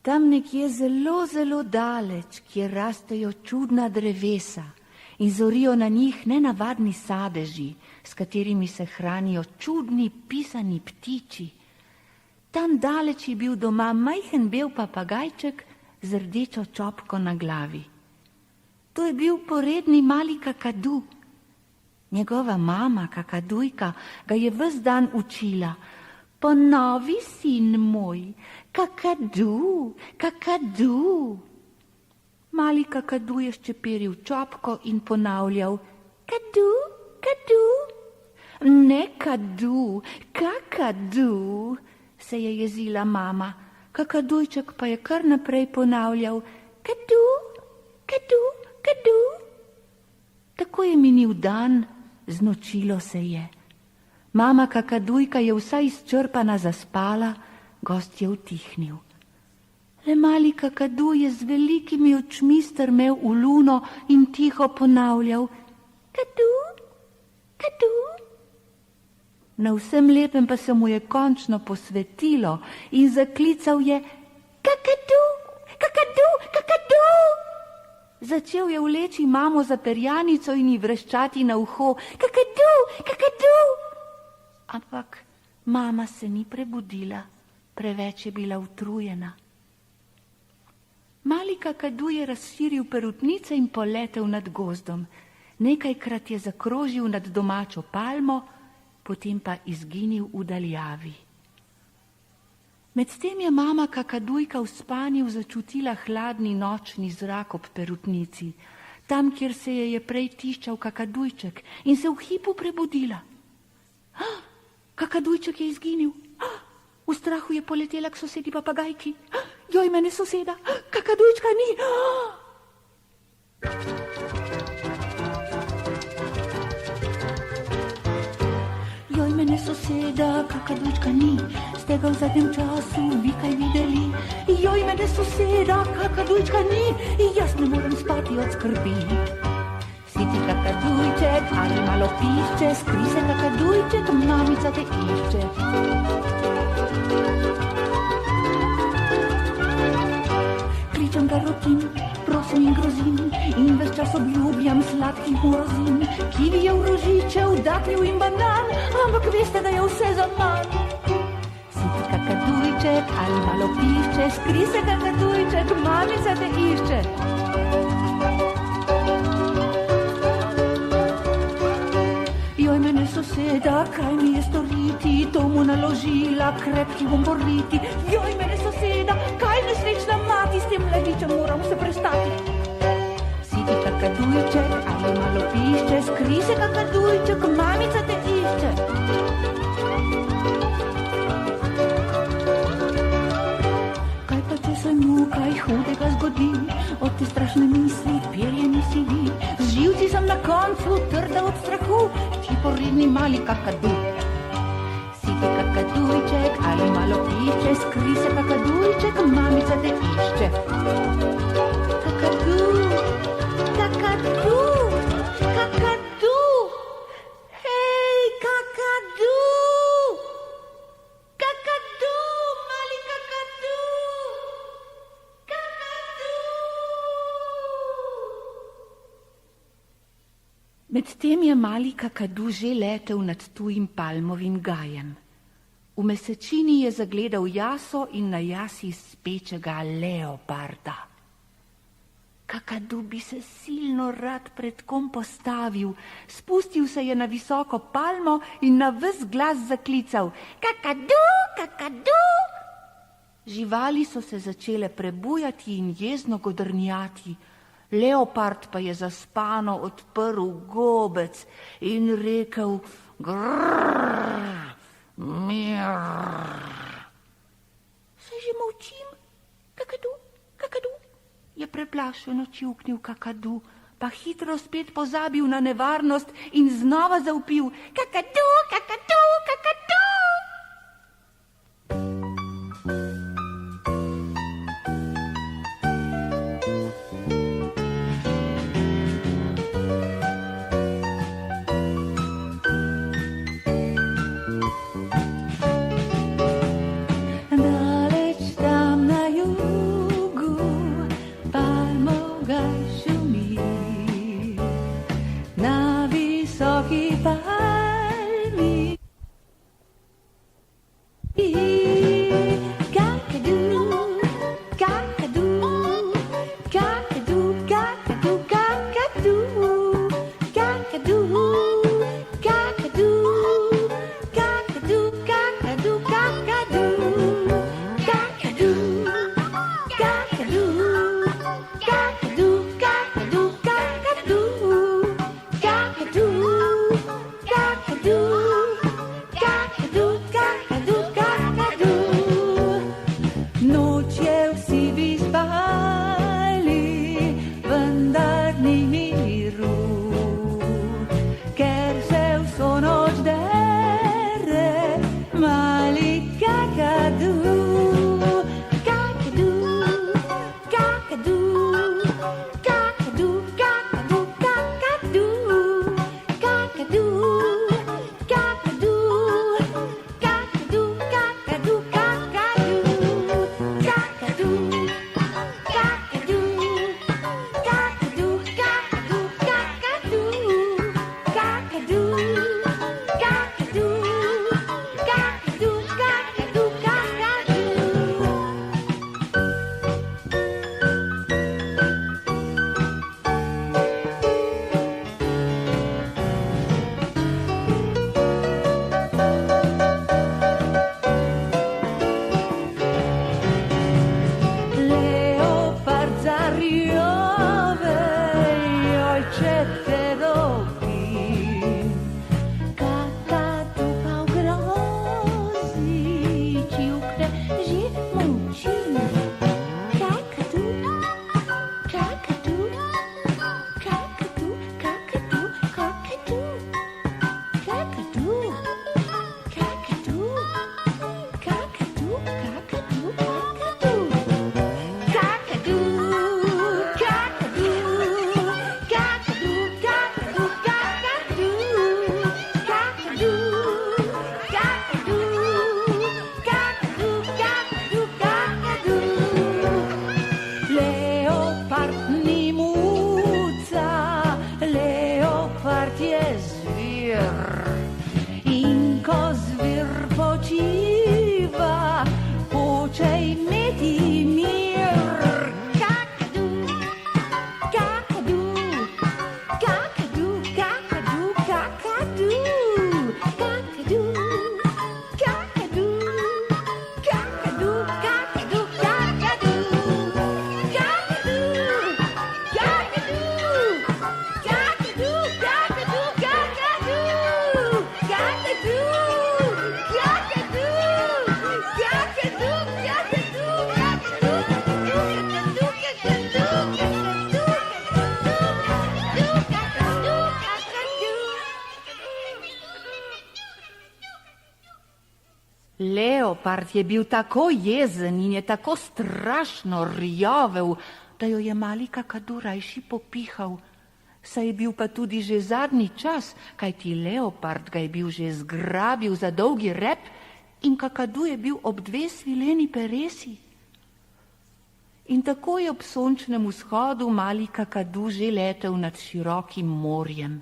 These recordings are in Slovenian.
Tam nekje zelo, zelo daleč, kjer rastejo čudna drevesa in zorijo na njih nenavadni sadeži, s katerimi se hranijo čudni pisani ptiči. Tam daleč je bil doma majhen bel papagajček z rdečo čopko na glavi. To je bil poredni mali kakadu. Njegova mama, kakadujka, ga je ves dan učila. Ponovi, sin moj, kakadu, kakadu. Mali kakadu je ščeperil čopko in ponavljal, kadu, kadu. Ne kadu, kakadu, se je jezila mama. Kakadujček pa je kar naprej ponavljal, kadu, kadu, kadu. Tako je minil dan, znočilo se je. Mama kakadujka je vsa izčrpana zaspala, gost je utihnil. Le mali kakadu je z velikimi očmi strmel v luno in tiho ponavljal, kadu, kadu. Na vsem lepem pa se mu je končno posvetilo in zaklical je, kakadu, kakadu, kakadu. Začel je vleči mamo za perjanico in ji vreščati na uho, kakadu, kakadu. Ampak mama se ni prebudila, preveč je bila utrujena. Mali kakadu je razširil perutnice in poletel nad gozdom. Nekajkrat je zakrožil nad domačo palmo, potem pa izginil v daljavi. Medtem je mama kakadujka v spanju začutila hladni nočni zrak ob perutnici, tam, kjer se je prej tiščal kakadujček, in se v hipu prebudila. Kakadujček je izginil. V strahu je poletela k sosedi papagajki. Joj, mene soseda, kakadujčka ni. Joj, mene soseda, kakadujčka ni. Ste ga v zadnjem času vi kaj videli? Joj, mene soseda, kakadujčka ni. Jaz ne morem spati od skrbi. Si ti kakadujček ali malo pišče, skri se kakadujček, mamica te išče. Kličem ga rotim, prosim in grozim, in ves čas obljubljam sladkih rozin. Kivijev, rožičev, datljev in banan, ampak veste, da je vse za manj. Si ti kakadujček ali malo pišče, skri se kakadujček, mamica te išče. Joj, mene soseda, kaj mi je storiti, to mu naložila, krepki bom boriti. Joj, mene soseda, kaj nesrečna mati, s tem mladičem moram se prestati. Si ti kakadujček ali malo pišče, skri se kakadujček, mamica te išče. Kaj pa če se mu kaj hudega zgodi, od te strašne misli perje mi sivi. Z živci sem na koncu trda od strahu, poredni mali kakadu. Si ti kakadujček ali malo pišče, skri se kakadujček, mamica te išče. Kakadu, kakadu, kakadu, hej, kakadu, kakadu, mali kakadu, kakadu. Medtem je mali kakadu že letel nad tujim palmovim gajem. V mesečini je zagledal jaso in na jasi spečega leoparda. Kakadu bi se silno rad pred kom postavil, spustil se je na visoko palmo in na ves glas zaklical, kakadu, kakadu. Živali so se začele prebujati in jezno godrnjati. Leopard pa je zaspano odprl gobec in rekel, grrrr, mirrr. Se že molčim, kakadu, kakadu, je preplašeno čivknil kakadu, pa hitro spet pozabil na nevarnost in znova zavpil, kakadu, kakadu, kakadu. Daleč tam na jugu leopard je bil tako jezen in je tako strašno rjovel, da jo je mali kakadu rajši popihal. Saj je bil pa tudi že zadnji čas, kajti leopard ga je bil že zgrabil za dolgi rep in kakadu je bil ob 2 svileni peresi. In tako je ob sončnem vzhodu mali kakadu že letel nad širokim morjem.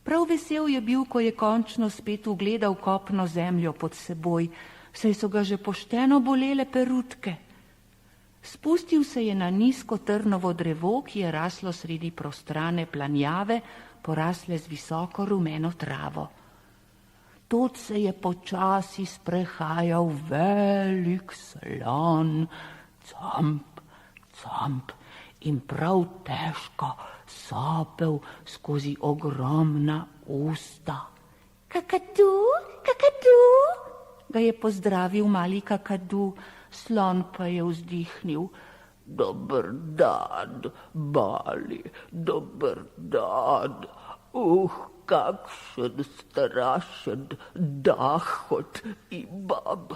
Prav vesel je bil, ko je končno spet ugledal kopno zemljo pod seboj, saj so ga že pošteno bolele perutke. Spustil se je na nizko trnovo drevo, ki je raslo sredi prostrane planjave, porasle z visoko rumeno travo. Tod se je počasi sprehajal velik slon, camp, camp, in prav težko sopel skozi ogromna usta. Kakadu, kakadu, ga je pozdravil mali kakadu, slon pa je vzdihnil. Dober dan, mali, dober dan. Kakšen strašen dahot imam.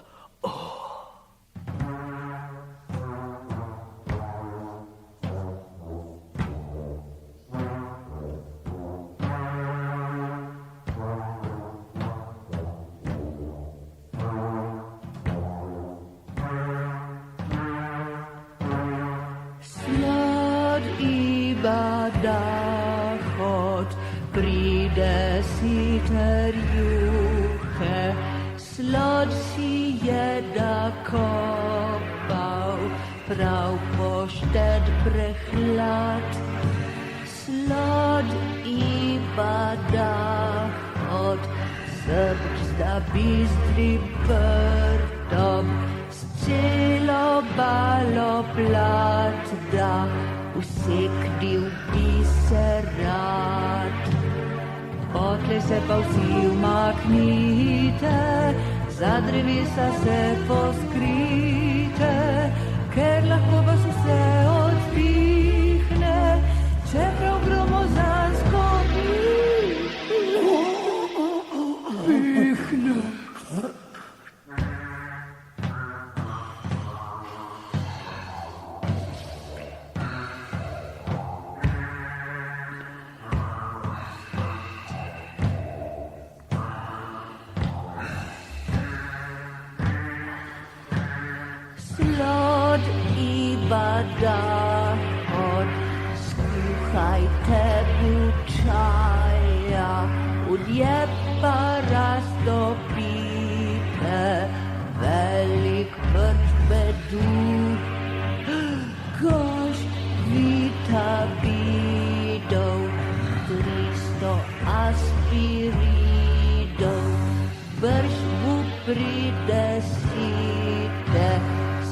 Dahot pride si ter juhe, slod si je da kopal, prav pošted prehlad. Slod iba dahot, srbč da bistri prtom, s celo balo plat da, useknil bi se rad. Potle se pa vsi umaknite, za drevesa se poskrite, ker lahko vas vse odpihne, čeprav gromozansko pihne. Dahot, skuhajte bučaja, udje pa raztopite, velik vrč medu. Koš vitamidov, 300 aspiridov, brž mu pridesite,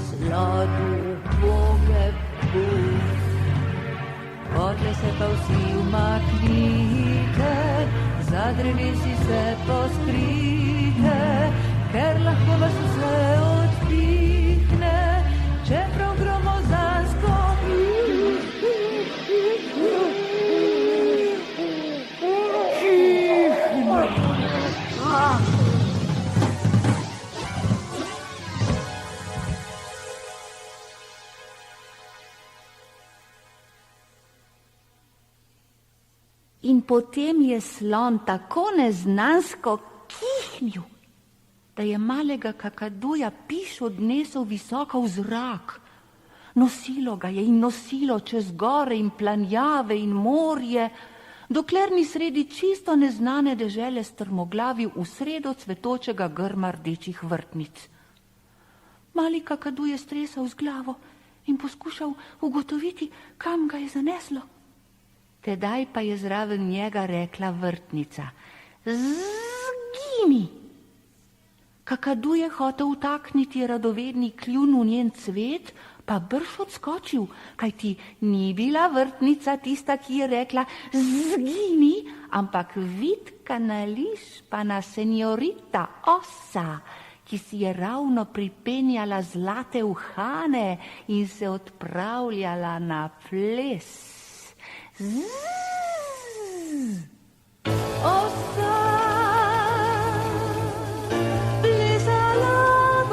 slodu Potle se pa vsi umaknite, za drevesi se poskrite, ker lahko vas vse odpihne, čeprav gromozansko In potem je slon tako neznansko kihnil, da je malega kakaduja piš odnesel visoko v zrak. Nosilo ga je in nosilo čez gore in planjave in morje, dokler ni sredi čisto neznane dežele strmoglavil v sredo cvetočega grma rdečih vrtnic. Mali kakadu je stresal z glavo in poskušal ugotoviti, kam ga je zaneslo. Tedaj pa je zraven njega rekla vrtnica: Zgini! Kakadu je hotel vtakniti radovedni kljun v njen cvet, pa brž odskočil, kajti ni bila vrtnica tista, ki je rekla zgini, ampak vitka nališpana senjorita Osa, ki si je ravno pripenjala zlate uhane in se odpravljala na ples. Osa plesala v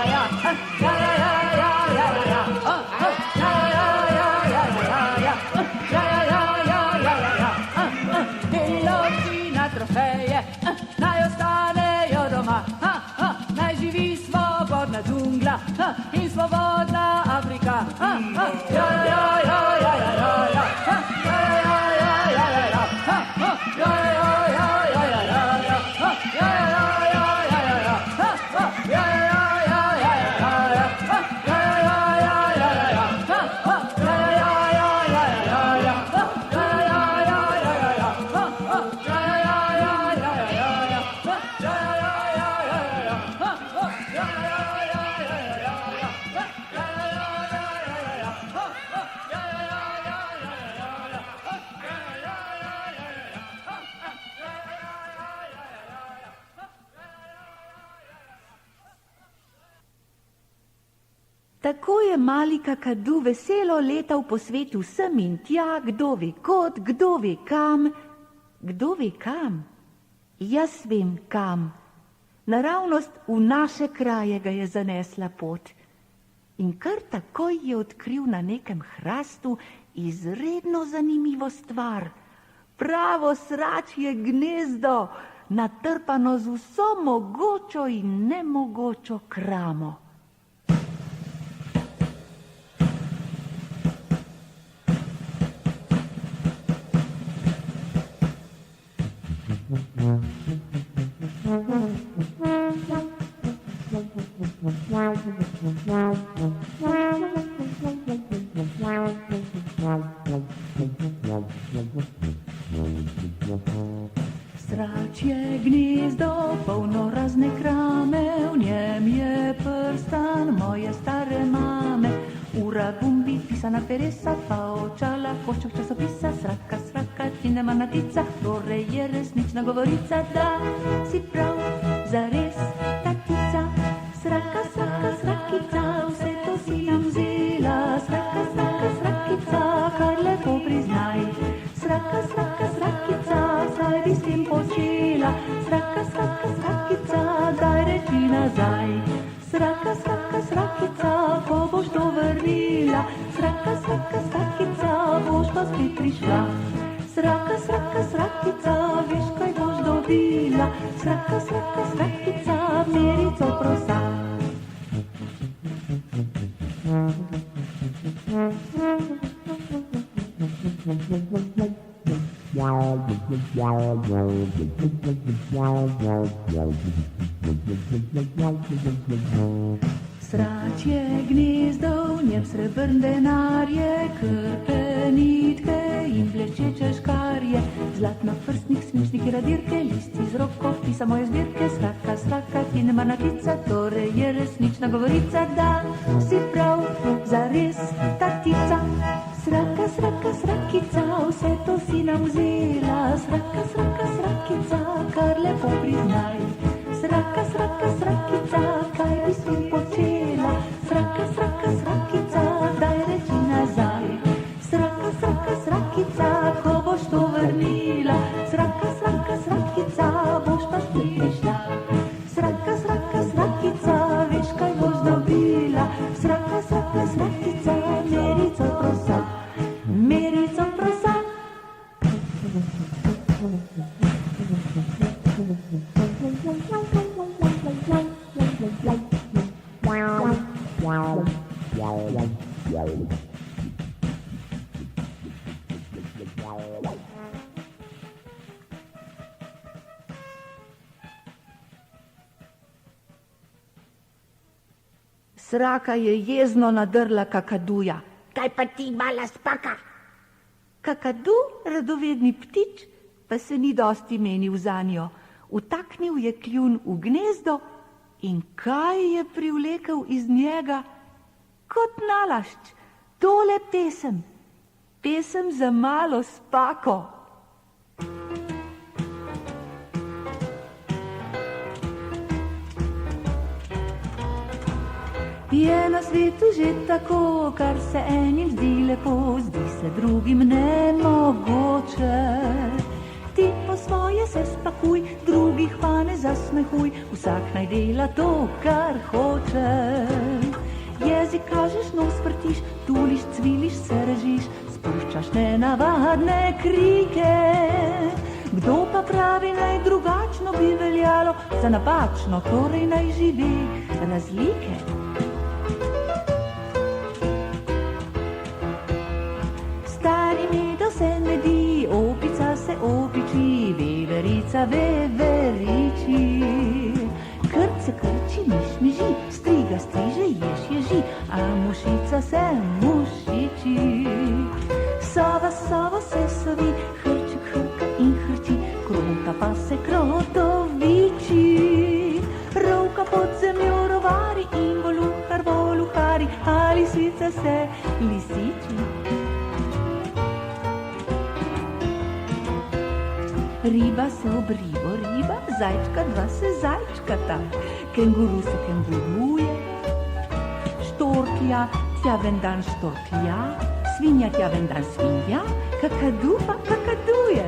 Tako je mali kakadu veselo letal po svetu sem in tja, kdo ve kot, kdo ve kam. Kdo ve kam? Jaz vem kam. Naravnost v naše kraje ga je zanesla pot. In kar takoj je odkril na nekem hrastu izredno zanimivo stvar. Pravo sračje gnezdo, natrpano z vso mogočo in nemogočo kramo. Sračje gnezdo, polno razne krame, v njem je prstan moje stare mame. Ura gumbi, pisana peresa, pa očala, košček časopisa, sraka, sraka, tinema natica, torej je resnična govorica, da si prav, zares, tatica. Sraka, sraka, srakica, vse to si nam vzela, sraka, sraka, srakica, kar lepo priznaj. Sraka, sraka, srakica, saj bi s tem počela, sraka, sraka, srakica, daj reči nazaj. Sraka, sraka, srakica, ko boš to vrnila, sraka, sraka, srakica, boš pa spet prišla. Sraka, sraka, srakica, veš, kaj boš dobila, sraka, sraka, srakica, merico prosa. Sračje gnezdo, v njem srebrn denar je, krpe, nitke in bleščeče škarje, zlatna prstnik, svinčniki, radirke, listi z rokov, pisa moje zbirke, sraka, sraka, tinema natica, torej je resnična govorica, da si prav, zares, tatica. Sraka, sraka, srakica, vse to si nam vzela, sraka, sraka, srakica, kar lepo priznaj. Sraka, sraka, srakica, kaj bi s tem počela, sraka, sraka, srakica, daj reči nazaj. Sraka, sraka, srakica, ko boš to vrnila, sraka, sraka, srakica, boš pa spet prišla. Sraka, sraka, srakica, veš, kaj boš dobila, sraka, sraka, srakica, merico prosa, merico prosa. Sraka je jezno nadrla kakaduja. Kaj pa ti, mala spaka? Kakadu, radovedni ptič, pa se ni dosti menil zanjo. Vtaknil je kljun v gnezdo in kaj je privlekel iz njega? Kot nalašč, tole pesem, pesem za malo spako. Je na svetu že tako, kar se enim zdi lepo, zdi se drugim nemogoče. Ti po svoje se spakuj, drugih pa ne zasmehuj, vsak naj dela to, kar hoče. Jezik kažeš, nos vrtiš, tuliš, cviliš, se režiš, spuščaš nenavadne krike. Kdo pa pravi, naj drugačno bi veljalo, za napačno, torej naj živi razlike. Stari medo se medi, opica se opiči, veverica veveriči. Krt se krči, miš miži, striga striže, jež ježi, a mušica se mušiči. Sova sova se sovi, hrček hrka in hrči, krota pa se krotoviči. Rovka pod zemljo rovari in voluhar voluhari, a lisica se lisiči. Riba se ob ribo riba, zajčka dva se zajčkata, kenguru se kenguruje, štor štorklja, tjaven dan štorklja, svinja tjaven dan svinja, kakadu pa kakaduje.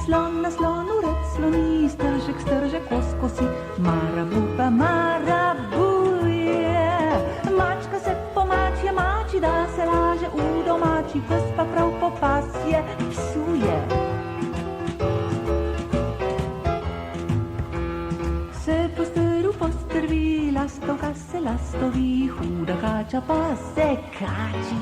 Slon na slonu rad sloni, stržek kosi, marabu pa marabuje. Mačka se po mačje mači, da se laže v domači, pes pa prav po pasje psuje. Se postrvi, lastovka se lastovi, huda kača pa se kači.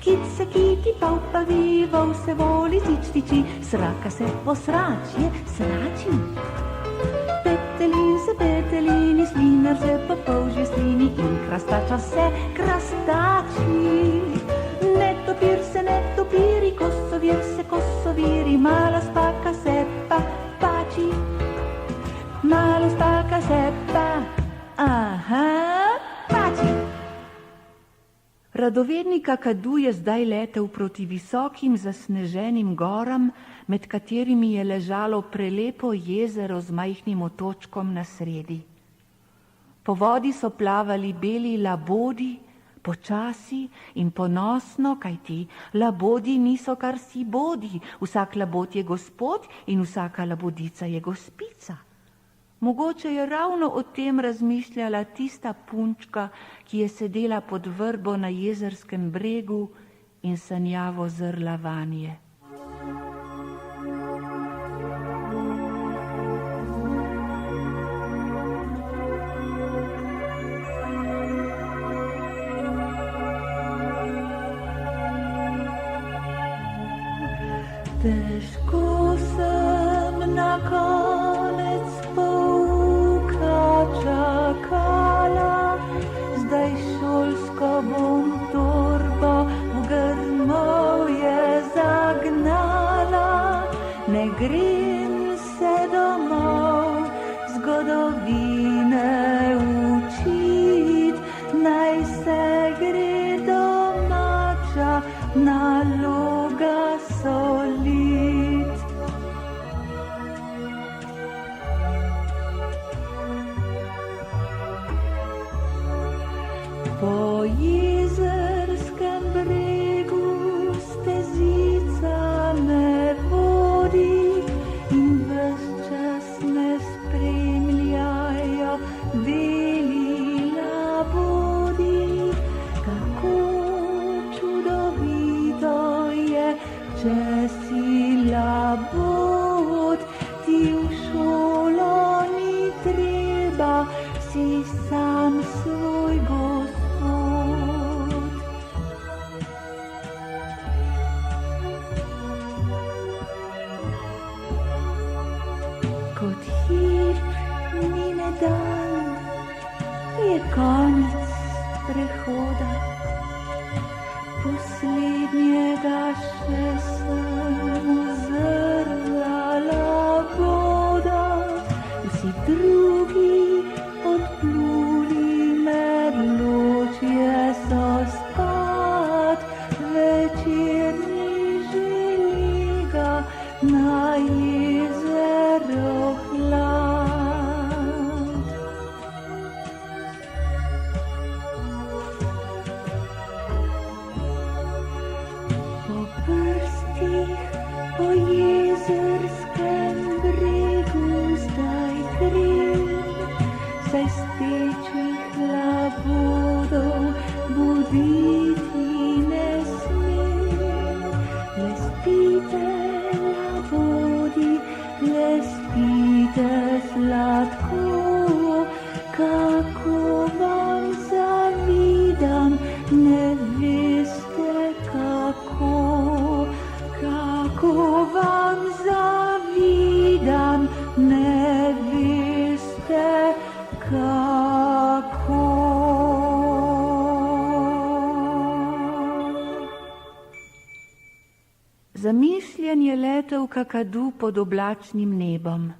Kit se kiti paupavi, vol se voli tiči, sraka se po sračje srači. Petelin se petelini, slinar se po polžje slini in krastača se krastači. Netopir se netopiri, kosovir se kosoviri, mala spaka se pa pači. Mala spaka se pa, pači. Radovedni kakadu je zdaj letel proti visokim zasneženim goram, med katerimi je ležalo prelepo jezero z majhnim otočkom na sredi. Po vodi so plavali beli labodi, počasi in ponosno, kajti labodi niso kar si bodi, vsak labod je gospod in vsaka labodica je gospica. Mogoče je ravno o tem razmišljala tista punčka, ki je sedela pod vrbo na jezerskem bregu in sanjavo zrla vanje. Težko sem na konec pouka čakala, zdaj šolsko bom torbo v grmovje zagnala. Ne grem se domov zgodovine učit, naj se gre domača naloga solit. Po jezerskem bregu stezica me vodi in ves čas me spremljajo beli labodi. Kako čudovito je, če si labod, ti v šolo ni treba, si sam svoj gospod. Kot hip mine dan, je konec prehoda, poslednjega še sem uzrla laboda. Vsi drugi odpluli med ločje so spat, večerni želiga na jezero hlad. Po prstih po jezerskem bregu zdaj grem, saj stečih labodov buditi ne smem. Le spite, labodi, le spite sladko, kako vam zavidam, ne veste kako. Kako vam zavidam, ne veste kako. Zamišljen je letel kakadu pod oblačnim nebom.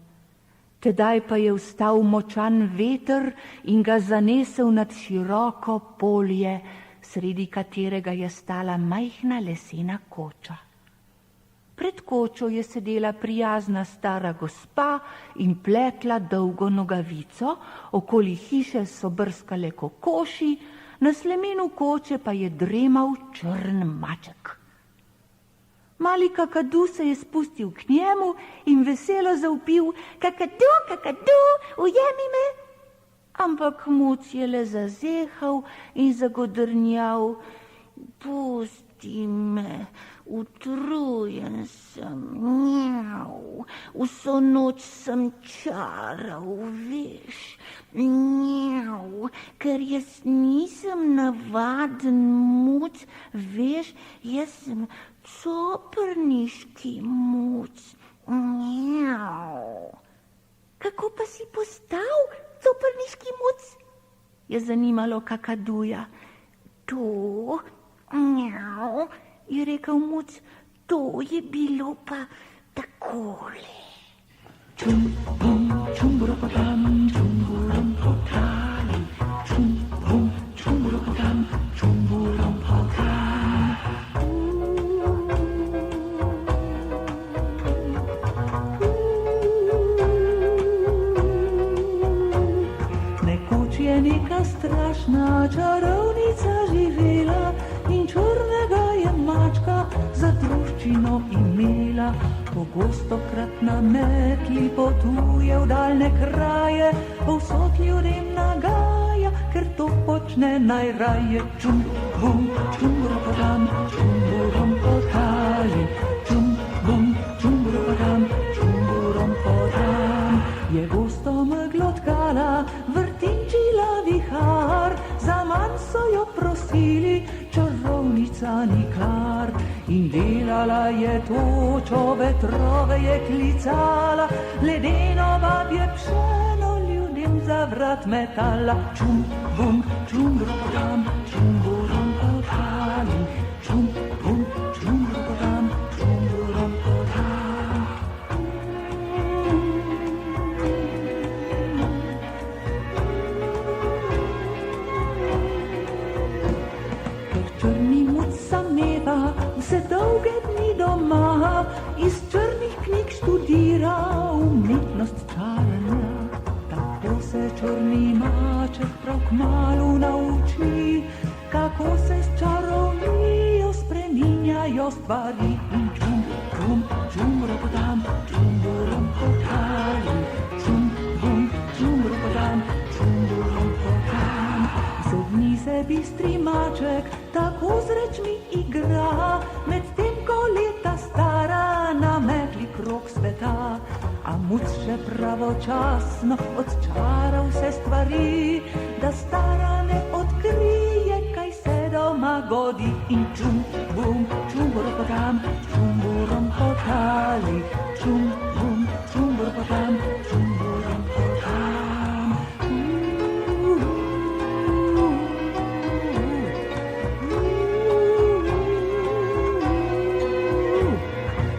Tedaj pa je vstal močan veter in ga zanesel nad široko polje, sredi katerega je stala majhna lesena koča. Pred kočo je sedela prijazna stara gospa in pletla dolgo nogavico, okoli hiše so brskale kokoši, na slemenu koče pa je dremal črn maček. Mali kakadu se je spustil k njemu in veselo zavpil: kakadu, kakadu, ujemi me! Ampak muc je le zazehal in zagodrnjal: pusti me, utrujen sem, njav, vso noč sem čaral, veš, njav, ker jaz nisem navaden muc, veš, jaz sem coprniški muc, njav. Kako pa si postal coprniški muc? Je zanimalo kakaduja. To, njav, je rekel muc, to je bilo pa takole. Čum, bum, čumburopotam, čumburompotali, čum, bum, čumburopotam, čumburompotali. Nekoč je neka strašna čarovnica živela in črnega je mačka za druščino imela. Pogostokrat na metli potuje v daljne kraje, povsod ljudem nagaja, ker to počne najraje. Čum, bum, čumburopotam, čumburompotali, čum, bum, čumburopotam, čumburompotali. Je gosto meglo tkala, vrtinčila vihar, zaman so jo prosili, čarovnica nikar. In delala je točo, vetrove je klicala, ledeno babje pšeno ljudem za vrat metala. Čum, bum, čumburopotam, čumburompotali, čum, bum, čumburopotam, čumburompotali. Črni muc sameva vse dolge dni doma, iz črnih knjig študira umetnost čaranja. Tako se črni maček prav kmalu nauči, kako se s čarovnijo spreminjajo stvari. In čum, bum, čumburopotam, čumburompotali, čum, bum, čumburopotam, čumburompotali. Vse dni se bistri maček tako z rečmi igra, medtem ko leta stara na metli krog sveta. A muc še pravočasno odčara vse stvari, da stara ne odkrije, kaj se doma godi. In čum, bum, čumburopotam, čumburompotali, čum, bum, čumburopotam, čumburompotali.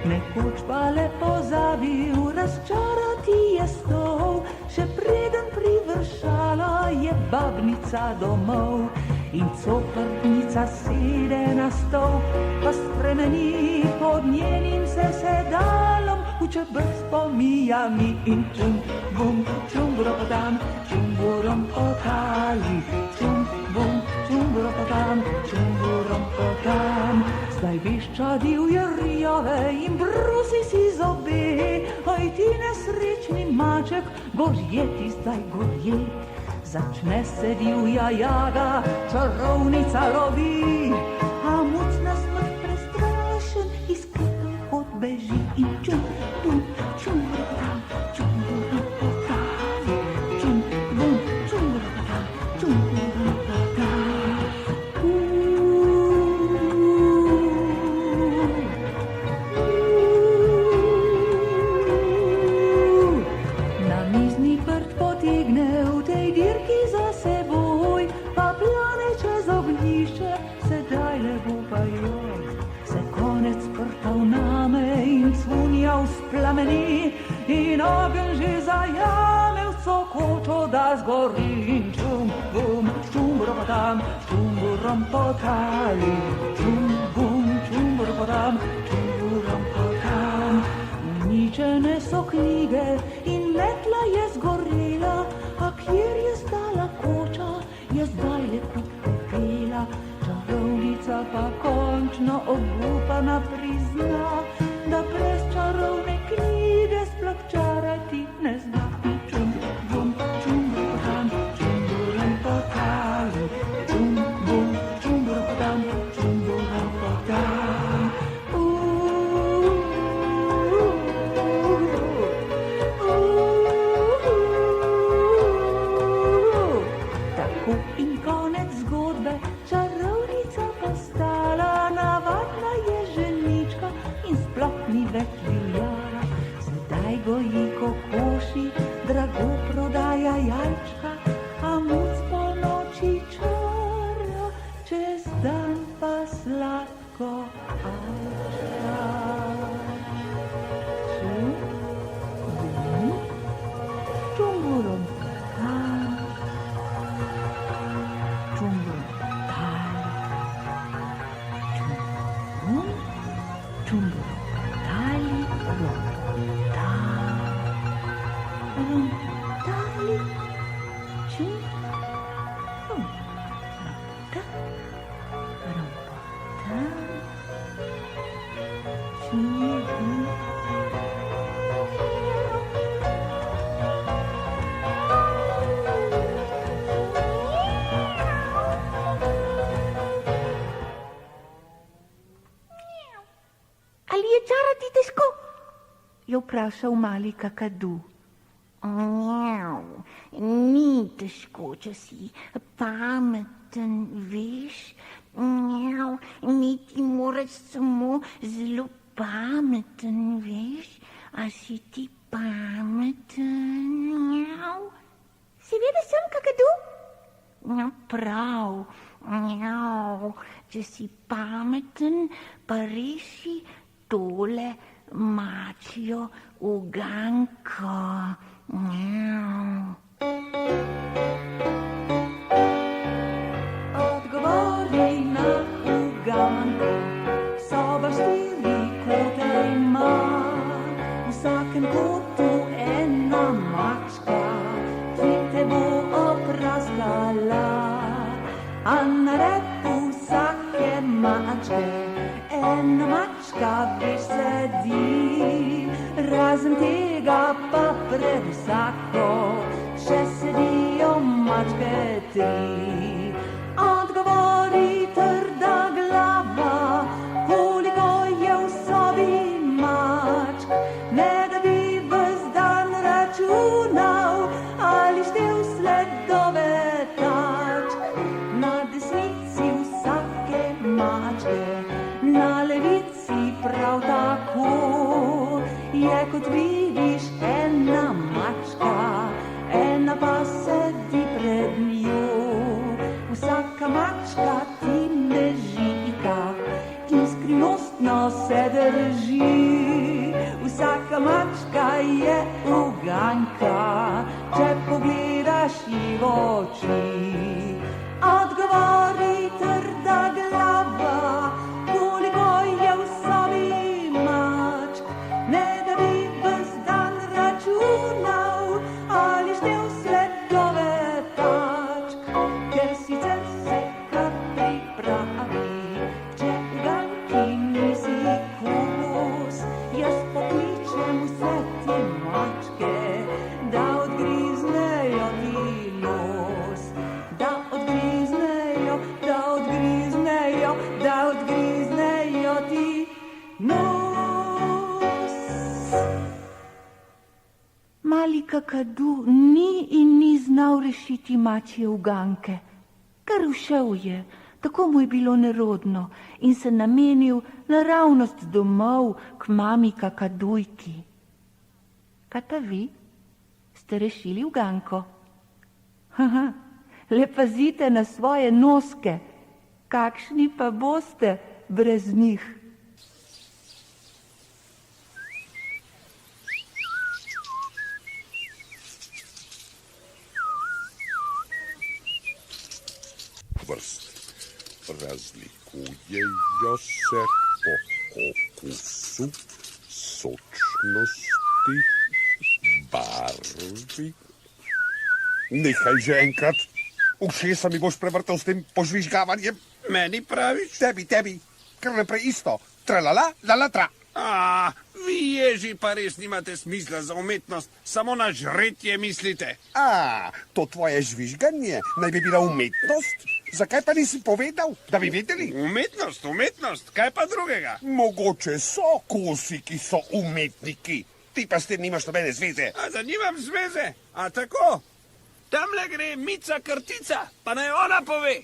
Nekoč pa le pozabil razčarati je stol, še preden privršala je babnica domov. In coprnica sede na stol, pa spremeni pod njenim sesedalom v čebrc s pomijami. In čum, bum, čumburopotam, čumburompotali, čum, bum, čumburopotam, čumburompotali. Zdaj vešča divje rjave in brusi si zobe, aj ti nesrečni maček, gorje ti zdaj gorje. Začne se divja jaga, čarovnica lovi, a muc na smrt prestrašen iz krika odbeži. In čum, bum, čumburopotam, čumburompotali, čum, bum, čumburopotam, čumburompotali. Plameni in ogenj že zajame vso kočo, da zgori. In čum, bum, čumburopotam, čumburompotali, čum, bum, čumburopotam, čumburompotali. Poročene so knjige in metla je zgorela, a kjer je stala koča, je zdaj lepo pela. Čarovnica pa končno obupana prizna, da brez čarovne knjige sploh čarati ne zna. Čum, bum, čum, tam, čum, burum, potali, čum, bum, čum, burum, tam, čum, burum, potali. Tako in konec zgodbe, čarovnica pa stala, navadna je ženička in sploh ni več divjala. Sedaj goji kokoši, drago prodaja jajčka, a muc po noči čara, čez dan pa sladko alčka. Čum, bum, čum, burum, tam, čum, burum, tali, čum, burum, tali, rum, tam, rum, tali, čum, rum, ta, rum, tam, čum, Ali je čarati težko? Je vprašal mali kakadu. Ni težko, če si pameten, veš. Niti moraš samo zelo pameten, veš. A si ti pameten? Seveda sem kakadu. Prav. Če si pameten, pa reši tole mačjo uganko. Odgovori na uganko, soba 4 kote ima, v vsakem kotu ena mačka, ki te bo opraskala. A na repu vsake mačke ena mačka veš sedi, razen tega pa pred vsako še sedijo mačke 3. Odgovori trda glava, koliko je v sobi mačk, ne da bi ves dan računal ali štel sledove tačk. Na desnici vsake mačke, na levici prav tako, je kot vidiš ena mačka, ena pa sedi pred njo. Vsaka mačka ti ne žika in skrivnostno se drži. Vsaka mačka je uganka, če pogledaš ji v oči. Odgovori trda glava, koliko je v sobi mačk, ne da bi ves dan računal ali štel sledove tačk. Ker sicer se kar pripravi, če uganki nisi kos, jaz pokličem vse ti mačke, da odgriznejo ti nos. Da odgriznejo, da odgriznejo, da odgriznejo ti nos. Mali kakadu ni znal rešiti mačje uganke. Kar ušel je, tako mu je bilo nerodno in se namenil naravnost domov k mami kakadujki. Kaj pa vi? Ste rešili uganko? Haha, le pazite na svoje noske, kakšni pa boste brez njih. Razlikujejo se po okusu, sočnosti barvi. Nehaj že enkrat. Ušesa mi boš prevrtal s tem požvižgavanjem. Meni praviš? Tebi. Kar naprej isto. Tralala, lalatra. Vi ježi pa res nimate smisla za umetnost, samo na žretje mislite. To tvoje žvižganje naj bi bila umetnost? Zakaj pa nisi povedal, da bi vedeli? Umetnost, kaj pa drugega? Mogoče so kosi, ki so umetniki. Ti pa s tem nimaš nobene zveze. Da nimam zveze? A tako? Tamle gre Mica Krtica, pa naj ona pove.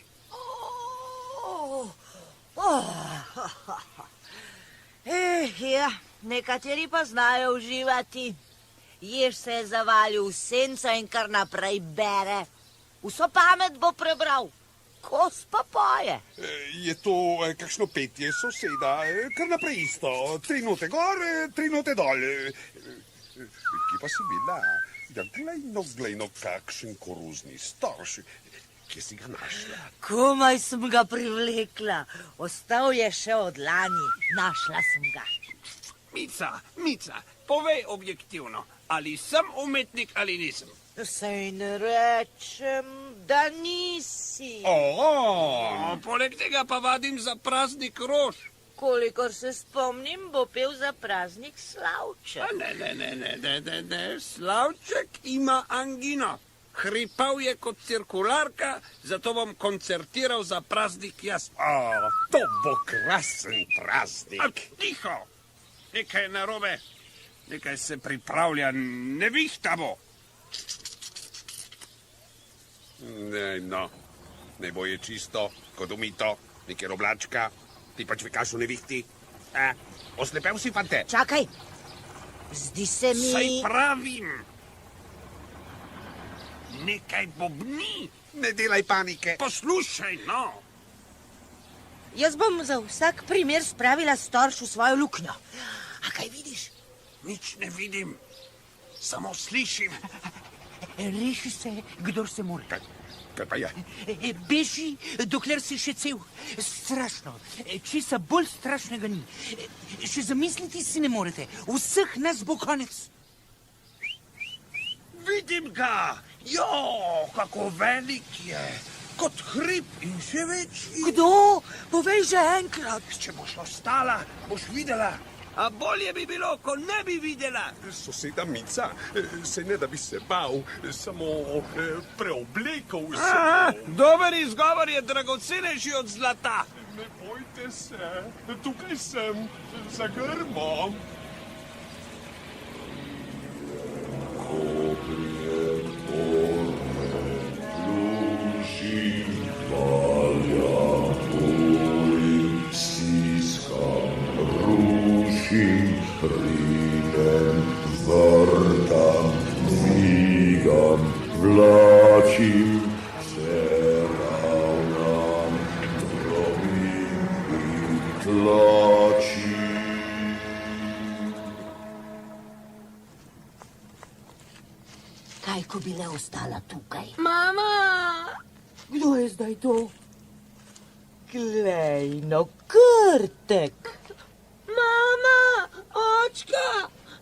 Ja, nekateri pa znajo uživati. Jež se je zavalil v senco in kar naprej bere. Vso pamet bo prebral. Kos pa poje. Je to kakšno petje soseda? Kar naprej isto. 3 note gor, 3 note dol. Kje pa si bila? Ja, glejno, kakšen koruzni starš. Kje si ga našla? Komaj sem ga privlekla. Ostal je še od lani. Našla sem ga. Mica, povej objektivno, ali sem umetnik ali nisem. Saj ne rečem, da nisi. Poleg tega pa vadim za praznik rož. Kolikor se spomnim, bo pel za praznik Slavček. Ne. Slavček ima angino. Hripal je kot cirkularka, zato bom koncertiral za praznik jaz. To bo krasen praznik. Tiho! Nekaj narobe. Nekaj se pripravlja, nevihta bo. Ne bo je čisto, kot umito, nekaj oblačka. Ti pač vekaš v nevihti. Oslepel si, fante. Čakaj, zdi se mi... Saj pravim. Nekaj bobni. Ne delaj panike. Poslušaj, no. Jaz bom za vsak primer spravila storž v svojo luknjo. A kaj vidiš? Nič ne vidim. Samo slišim. Reši se, kdor se more. Kaj pa je? Beži, dokler si še cel. Strašno. Česa bolj strašnega ni. Še zamisliti si ne morete. Vseh nas bo konec. Vidim ga. Kako velik je. Kot hrib in še večji. Kdo? Povej že enkrat. Če boš ostala, boš videla. A bolje bi bilo, ko ne bi videla. Soseda Mica, se ne da bi se bal, samo preoblekal se. Dober izgovor je dragocenejši od zlata. Ne bojte se, tukaj sem, za grmo. Rinem, vrtam, dvigam, vlačim, se ravnam, drobim in tlačim. Kaj, ko bi le ostala tukaj? Mama! Kdo je zdaj to? Glej, no, Krtek. Mama, očka,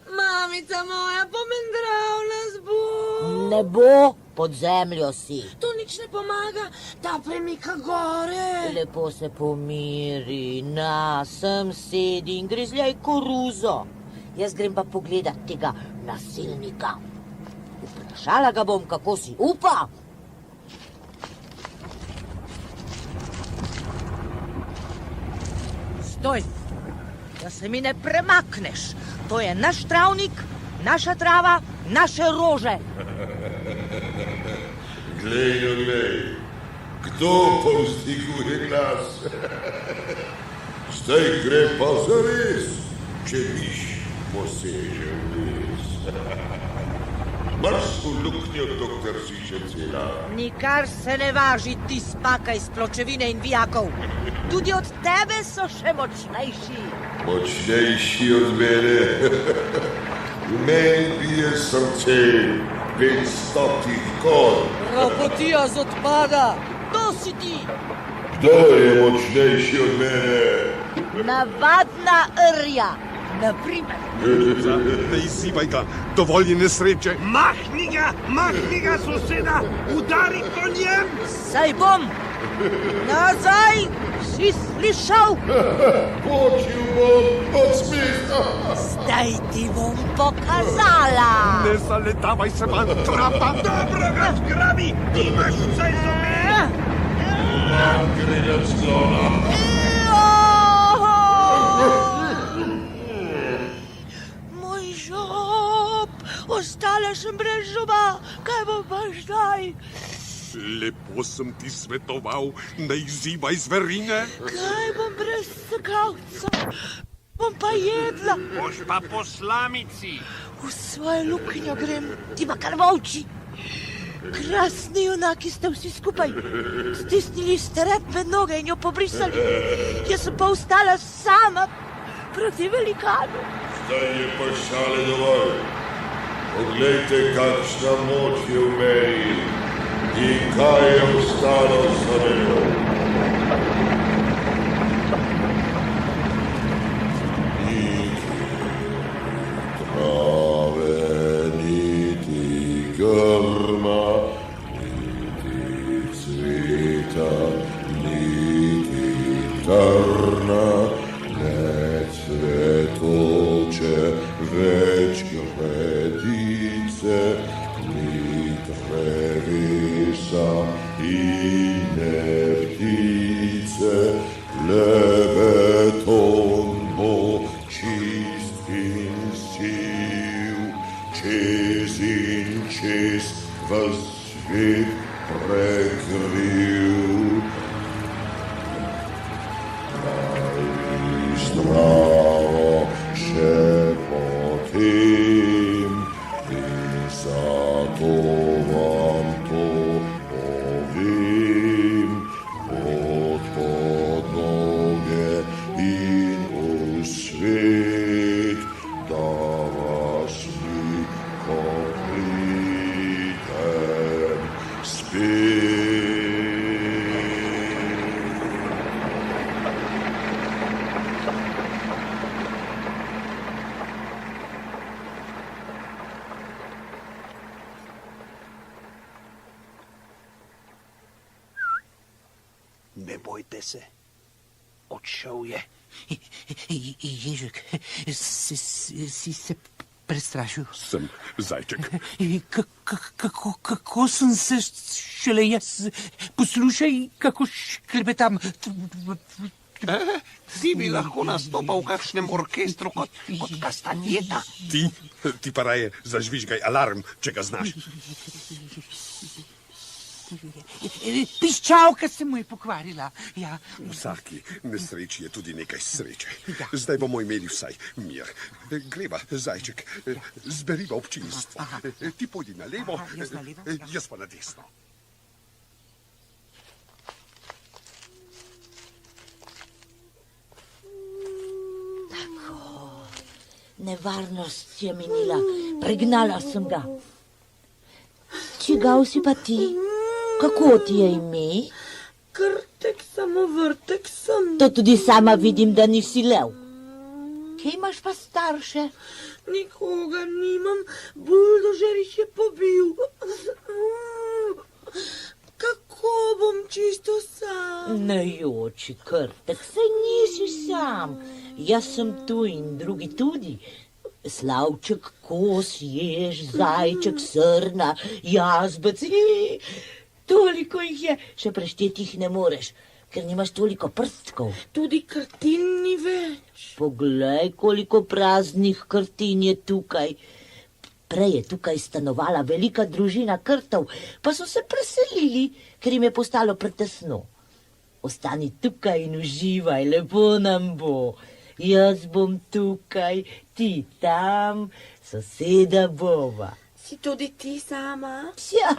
mamica moja, pomendrav nas bo. Ne bo, pod zemljo si. To nič ne pomaga, ta premika gore. Lepo se pomiri, sem sedi in grizljaj koruzo. Jaz grem pa pogledat tega nasilnika. Vprašala ga bom, kako si upa. Stoj! Da se mi ne premakneš. To je naš travnik, naša trava, naše rože. Glej, kdo povzdiguje glas? Zdaj gre pa zares, če miš poseže v les. Marš v luknjo, doktor si še cela. Nikar se ne važi, ti spaka iz pločevine in vijakov. Tudi od tebe so še močnejši. Močnejši od mene. V meni bije srce 500 konj. Rapotija z odpada, to si ti. Kdo je močnejši od mene? Navadna rja. naprimer. Ne izzivaj ga, dovolj je nesreče. Mahni ga, soseda, udari po njem. Saj bom. Nazaj, si slišal? Počil bom od smeha. Zdaj ti bom pokazala. Ne zaletavaj se van, trapa. Dobro ga zgrabi, imaš vsaj zobe. Grenec slona. Moj žob, ostala sem brez žoba, kaj bom pa zdaj? Lepo sem ti svetoval, ne izzivaj zverine. Kaj bom brez sekalca? Bom pa jedla. Boš pa po slamici. V svojo luknjo grem, ti pa kar volči. Krasni junaki ste vsi skupaj. Stisnili ste repne noge in jo pobrisali. Jaz sem pa ostala sama proti velikanu. Zdaj je pa šale dovolj. Poglejte, kakšna moč je v meni in kaj je ostalo za menoj. Grma, niti cveta, niti trna, ne cvetoče več gredice, ni drevesa in ne ptice, le beton bo čist in siv, čez in čez vas svet prekril. Kaj zdravo še potem in zato vam to povem. Pot pod noge in v svet, da vas ko pridem spet. Ne bojte se, odšel je. Ježek, si se prestrašil? Sem zajček. Kako sem se šele jaz poslušaj, kako šklebetam. Ti bi lahko nastopal v kakšnem orkestru kot Kastanjeta. Ti pa raje zažvižgaj alarm, če ga znaš. Piščalka se mu je pokvarila. Ja. V vsaki nesreči je tudi nekaj sreče. Zdaj bomo imeli vsaj mir. Greva, zajček, zberiva občinstvo. Ti pojdi na levo, jaz pa na desno. Nevarnost je minila, pregnala sem ga. Čigav si pa ti? Kako ti je ime? Krtek, samo vrtek sem. To tudi sama vidim, da nisi lev. Kje imaš pa starše? Nikoga nimam, buldožer jih je pobil. Kako bom čisto sam? Ne joči, Krtek, saj nisi sam. Jaz sem tu in drugi tudi. Slavček, kos, jež, zajček, srna, jazbec. Toliko jih je, še prešteti jih ne moreš, ker nimaš toliko prstkov. Tudi krtin ni več. Poglej, koliko praznih krtin je tukaj. Prej je tukaj stanovala velika družina krtov, pa so se preselili, ker jim je postalo pretesno. Ostani tukaj in uživaj, lepo nam bo. Jaz bom tukaj, ti tam, soseda bova. Si tudi ti sama? Tja,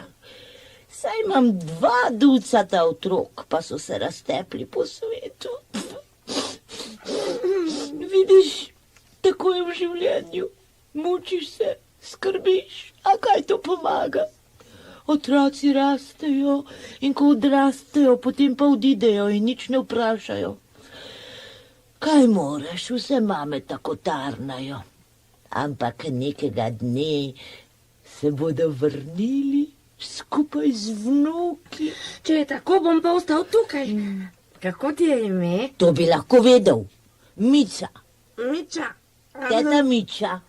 saj imam 2 ducata otrok, pa so se raztepli po svetu. Vidiš, tako je v življenju. Mučiš se, skrbiš, a kaj to pomaga? Otroci rastejo in ko odrastejo, potem pa odidejo in nič ne vprašajo. Kaj moraš, vse mame tako tarnajo. Ampak nekega dne se bodo vrnili skupaj z vnuki. Če je tako, bom pa ostal tukaj. Kako ti je ime? To bi lahko vedel. Mica. Miča. Teta Miča.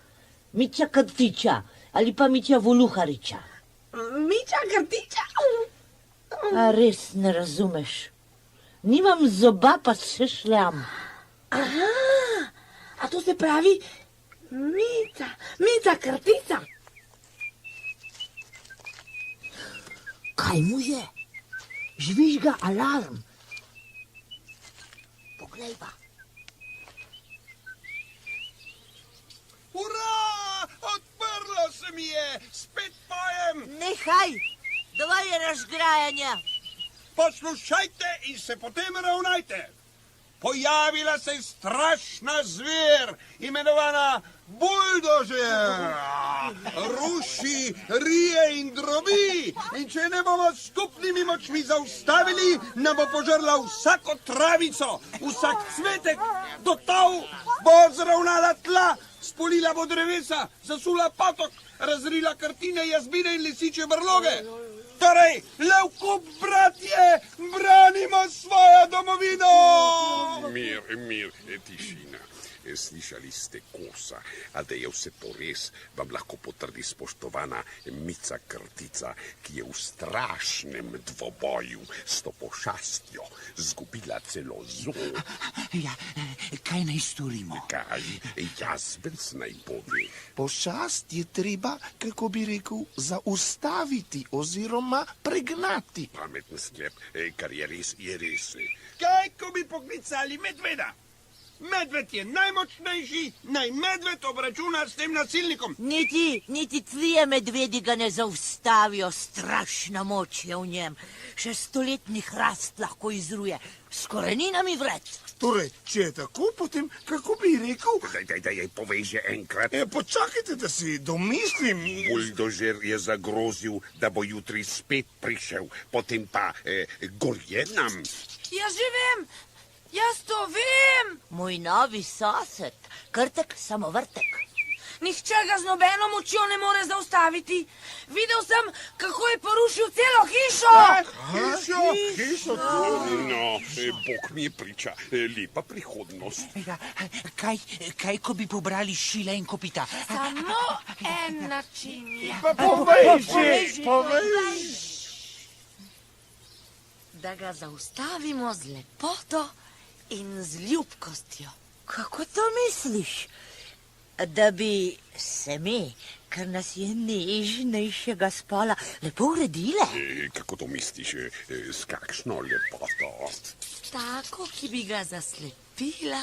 Miča Krtiča. Ali pa Miča Voluhariča. Miča Krtiča? A res ne razumeš? Nimam zoba, pa se šljam. Aha, a to se pravi Mica Krtica. Kaj mu je? Žvižga alarm. Poglej pa. Ura! Odprlo se mi je! Spet pojem! Nehaj, dovolj je razgrajanja. Poslušajte in se potem ravnajte. Pojavila se je strašna zver, imenovana buldožer. Ruši, rije in drobi. In če ne bomo skupnimi močmi zaustavili, nam bo požrla vsako travico, vsak cvetek, do tal bo zravnala tla, spolila bo drevesa, zasula potok, razrila kartine, jazbine in lisičje brloge. Torej, levkup, bratje, branimo svojo domovino! Mir, tišina. Slišali ste kosa, a da je vse to res, vam lahko potrdi spoštovana Mica Krtica, ki je v strašnem dvoboju s to pošastjo zgubila celo zob. Ja, kaj naj storimo? Kaj? Jazbec naj pove. Pošast je treba, kako bi rekel, zaustaviti oziroma pregnati. Pameten sklep, kar je res, je res. Kaj, ko bi poklicali medveda? Medved je najmočnejši, naj medved obračuna s tem nasilnikom. Niti trije medvedi ga ne zaustavijo, strašna moč je v njem. Še stoletni hrast lahko izruje, s koreninami vred. Torej, če je tako, potem kako bi rekel? Daj, povej že enkrat. Počakajte, da si domislim. Buldožer je zagrozil, da bo jutri spet prišel, potem pa gorje nam. Jaz že vem, jaz to vem. Moj novi sosed, Krtek samovrtek. Nihče ga z nobeno močjo ne more zaustaviti. Videl sem, kako je porušil celo hišo. Hišo? No, Bog mi je priča. Lepa prihodnost. Ja, kaj, ko bi pobrali šile in kopita? Samo en način je. Pa povej. Da ga zaustavimo z lepoto in z ljubkostjo. Kako to misliš? Da bi se mi, kar nas je nežnejšega spola, lepo uredile? Kako to misliš, s kakšno lepoto? Tako, ki bi ga zaslepila,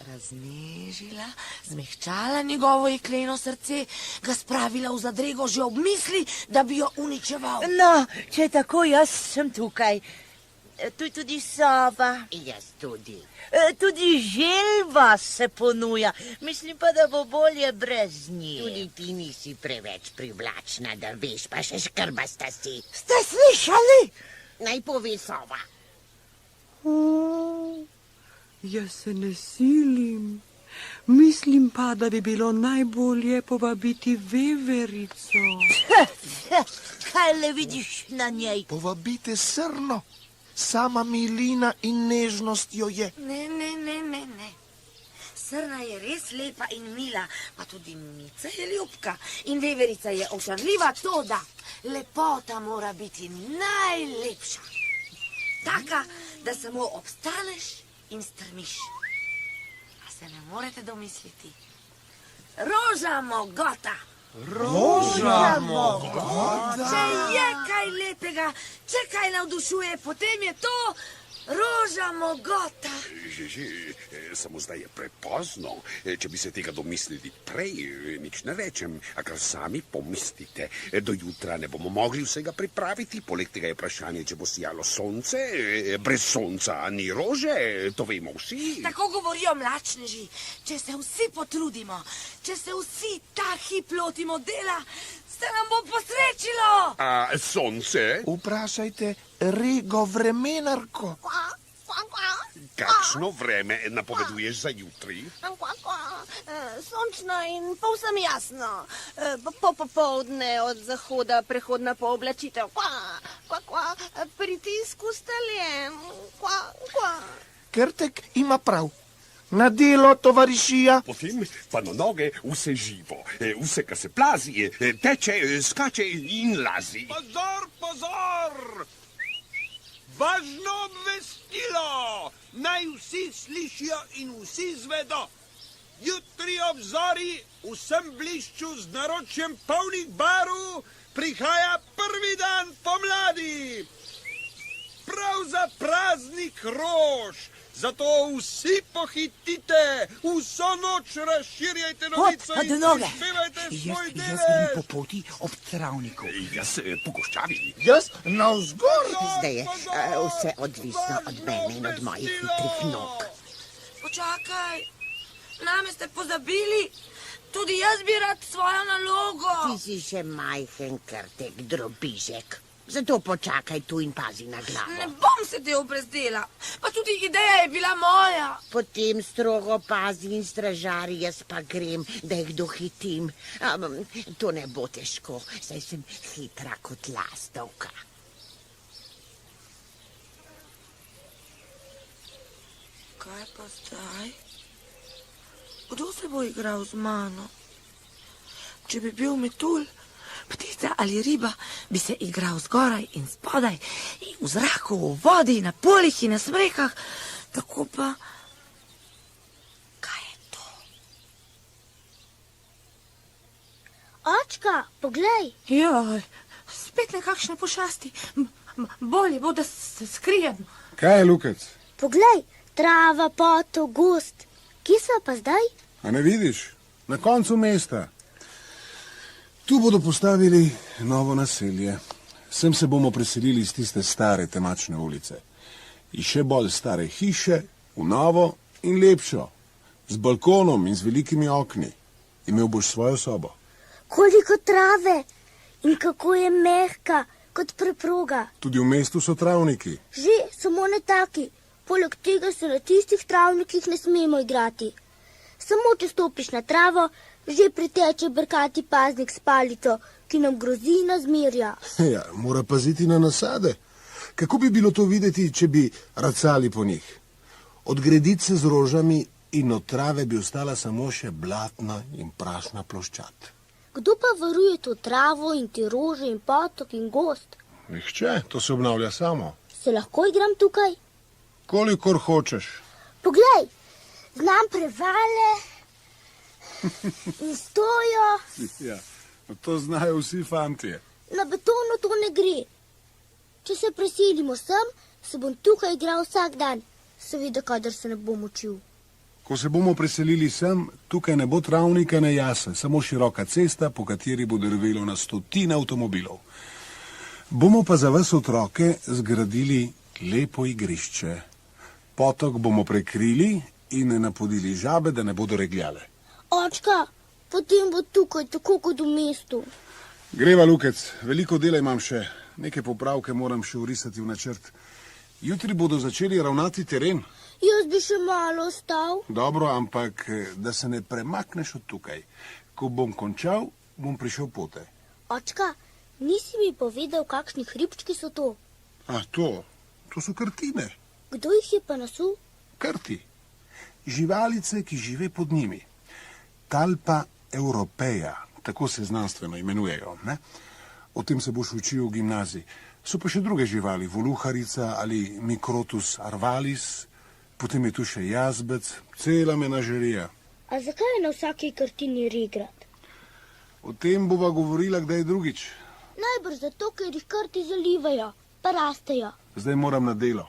raznežila, zmehčala njegovo jekleno srce, ga spravila v zadrego že ob misli, da bi jo uničeval. No, če tako, jaz sem tukaj. Tu je tudi soba. Jaz tudi. Tudi želva se ponuja. Mislim pa, da bo bolje brez nje. Tudi ti nisi preveč privlačna, da veš, pa še škrbasta si. Ste slišali? Naj pove sova. Jaz se ne silim. Mislim pa, da bi bilo najbolje povabiti veverico. Kaj le vidiš na njej? Povabite srno. Sama milina in nežnost jo je. Ne. Srna je res lepa in mila, pa tudi Mica je ljubka in veverica je očarljiva, toda lepota mora biti najlepša. Taka, da samo obstaneš in strmiš. A se ne morete domisliti? Roža mogota. Roža mogota? Če je kaj lepega, če kaj navdušuje, potem je to roža mogota. Že, samo zdaj je prepozno. Če bi se tega domislili prej, nič ne rečem, a kar sami pomislite. Do jutra ne bomo mogli vsega pripraviti, poleg tega je vprašanje, če bo sijalo sonce, brez sonca ni rože, to vemo vsi. Tako govorijo mlačneži. Če se vsi potrudimo, če se vsi ta hip lotimo dela, se nam bo posrečilo. A sonce? Vprašajte Rego vremenarko. Kakšno vreme napoveduješ za jutri? Sončno in povsem jasno. Popoldne od zahoda prehodna pooblačitev. Pritisk ustaljen. Krtek ima prav. Na delo, tovarišija. Potem pa na noge vse živo. Vse, kar se plazi, teče, skače in lazi. Pozor, pozor! Važno obvestilo! Naj vsi slišijo in vsi zvedo. Jutri obzori v vsem blišču z naročjem polnih barv prihaja prvi dan pomladi. Prav za praznik rož. Zato vsi pohitite, vso noč razširjajte novico in prispevajte svoj Jaz delež. grem po poti ob travniku. Jaz po goščavi. Jaz navzgor. Zdaj je vse odvisno od mene in od mojih hitrih nog. Počakaj, name ste pozabili. Tudi jaz bi rad svojo nalogo. Ti si še majhen krtek drobižek. Zato počakaj tu in pazi na Ne glavo. bom se te obrzdela, pa tudi ideja je bila moja. Potem strogo pazi in stražari, jaz pa grem, da jih dohitim. To ne bo težko, saj sem hitra kot lastovka. Kaj pa zdaj? Kdo se bo igral z mano? Če bi bil metulj, ptica ali riba, bi se igral zgoraj in spodaj, in v zraku, v vodi, na poljih in na smrekah. Tako pa... Kaj je to? Očka, poglej. Joj, spet nekakšne pošasti. Bolje bo, da se skrijem. Kaj je, Lukec? Poglej, trava, potok, gozd. Kje so pa zdaj? A ne vidiš? Na koncu mesta. Tu bodo postavili novo naselje. Sem se bomo preselili iz tiste stare temačne ulice. In še bolj stare hiše, v novo in lepšo. Z balkonom in z velikimi okni. Imel boš svojo sobo. Koliko trave in kako je mehka kot preproga. Tudi v mestu so travniki. Že, samo ne taki. Poleg tega se na tistih travnikih ne smemo igrati. Samo če stopiš na travo, že priteče brkati paznik s palico, ki nam grozi in nas zmerja. Ja, mora paziti na nasade. Kako bi bilo to videti, če bi racali po njih? Od gredice z rožami in od trave bi ostala samo še blatna in prašna ploščad. Kdo pa varuje to travo in te rože in potok in gozd? Nihče, to se obnavlja samo. Se lahko igram tukaj? Kolikor hočeš. Poglej, znam prevale in stojo. Ja, to znajo vsi fantje. Na betonu to ne gre. Če se preselimo sem, se bom tukaj igral vsak dan. Seveda, kadar se ne bom učil. Ko se bomo preselili sem, tukaj ne bo travnika, ne jase, samo široka cesta, po kateri bo drvelo na stotine avtomobilov. Bomo pa za vas otroke zgradili lepo igrišče. Potok bomo prekrili in napodili žabe, da ne bodo regljale. Očka, potem bo tukaj tako kot v mestu. Greva, Lukec, veliko dela imam še. Neke popravke moram še urisati v načrt. Jutri bodo začeli ravnati teren. Jaz bi še malo ostal. Dobro, ampak da se ne premakneš od tukaj. Ko bom končal, bom prišel pote. Očka, nisi mi povedal, kakšni hribčki so to? A to so krtine. Kdo jih je pa nasul? Krti. Živalice, ki žive pod njimi. Talpa europeja, tako se znanstveno imenujejo, ne? O tem se boš učil v gimnaziji. So pa še druge živali, voluharica ali Microtus arvalis, potem je tu še jazbec, cela menažerija. A zakaj je na vsaki kartini regrat? O tem bova govorila kdaj drugič. Najbrž zato, ker jih krti zalivajo, pa rastejo. Zdaj moram na delo.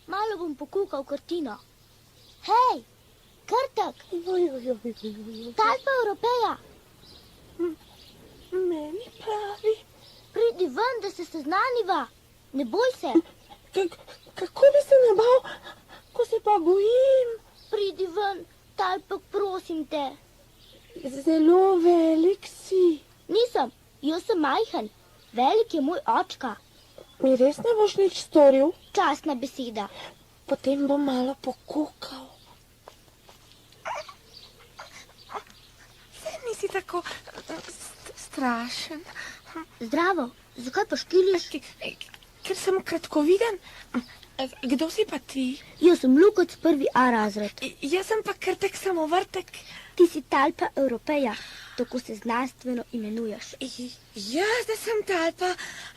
Malo bom pokukal kartino. Hej, krtek! Talpa europeja! Meni pravi. Pridi ven, da se seznaniva. Ne boj se. Kako bi se ne bal, ko se pa bojim? Pridi ven, Talpek, prosim te. Zelo velik si. Nisem, jaz sem majhen. Velik je moj očka. Mi res ne boš nič storil? Častna beseda. Potem bom malo pokukal. Saj nisi tako strašen. Zdravo, zakaj pa škiliš? Ker sem kratkoviden. Kdo si pa ti? Jaz sem Lukac, 1. A razred. Jaz sem pa krtek samovrtek. Ti si Talpa Evropeja, tako se znanstveno imenuješ. Jaz, da sem Talpa,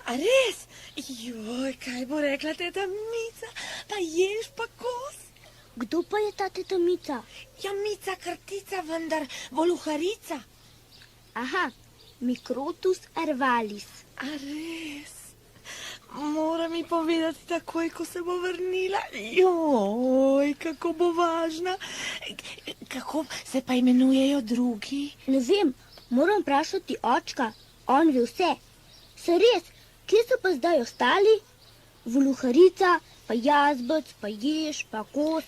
a res? Joj, kaj bo rekla teta Mica, pa ješ pa kos? Kdo pa je ta teta Mica? Ja, Mica Krtica, vendar voluharica. Aha, Microtus arvalis. A res? Mora mi povedati takoj, ko se bo vrnila. Joj, kako bo važna. Kako se pa imenujejo drugi? Ne vem, moram vprašati očka. On ve vse. Se res, kje so pa zdaj ostali? Voluharica, pa jazbec, pa jež, pa kos.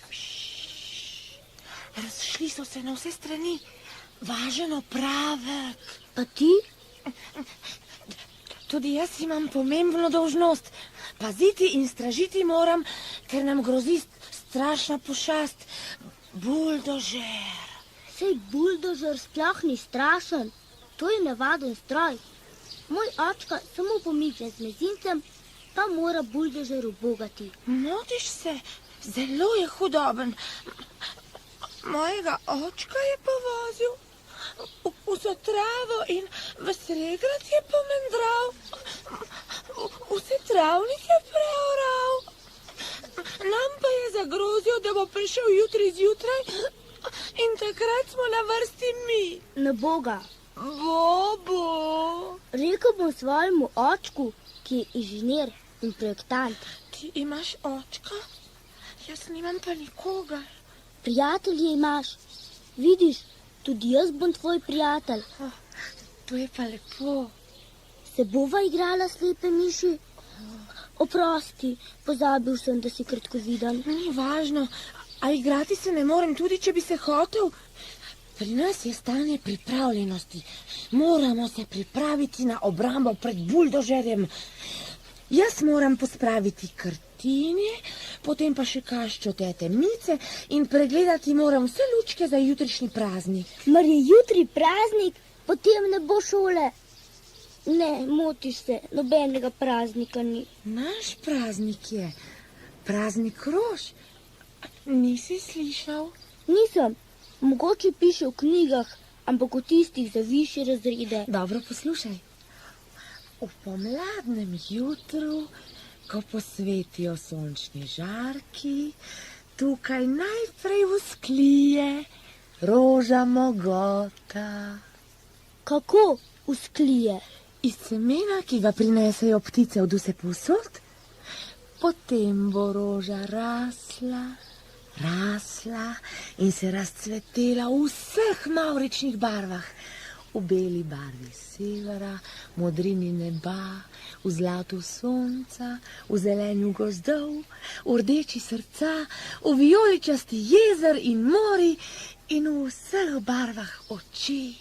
Razšli so se na vse strani. Važen opravek. Pa ti? Tudi jaz imam pomembno dolžnost. Paziti in stražiti moram, ker nam grozi strašna pošast. Buldožer. Sej buldožer sploh ni strašen. To je navaden stroj. Moj očka samo pomiče z mezincem, pa mora buldožer ubogati. Motiš se, zelo je hudoben. Mojega očka je povozil vso travo in ves regrat je pomendral, vse travnike preoral. Nam pa je zagrozil, da bo prišel jutri zjutraj in takrat smo na vrsti mi. Na Boga. Bobo. Rekel bom svojemu očku, ki je inženir in projektant. Ti imaš očka? Jaz nimam pa nikogar. Prijatelje imaš. Vidiš, tudi jaz bom tvoj prijatelj. To je pa lepo. Se bova igrala slepe miši? Oprosti, pozabil sem, da si kratkoviden. Ni važno, a igrati se ne morem, tudi če bi se hotel. Pri nas je stanje pripravljenosti. Moramo se pripraviti na obrambo pred buldožerjem. Jaz moram pospraviti krtinje, potem pa še kaščo tete Mice in pregledati moram vse lučke za jutrišnji praznik. Mar je jutri praznik, potem ne bo šole. Ne, motiš se, nobenega praznika ni. Naš praznik je praznik rož. Nisi slišal? Nisem. Mogoče piše v knjigah, ampak v tistih za višje razrede. Dobro, poslušaj. V pomladnem jutru, ko posvetijo sončni žarki, tukaj najprej vzklije roža mogota. Kako vzklije? Iz semena, ki ga prinesejo ptice od vse povsod. Potem bo roža rasla in se razcvetela v vseh mavričnih barvah. V beli barvi severa, modrini neba, v zlatu sonca, v zelenju gozdov, v rdeči srca, v vijoličasti jezer in mori in v vseh barvah oči.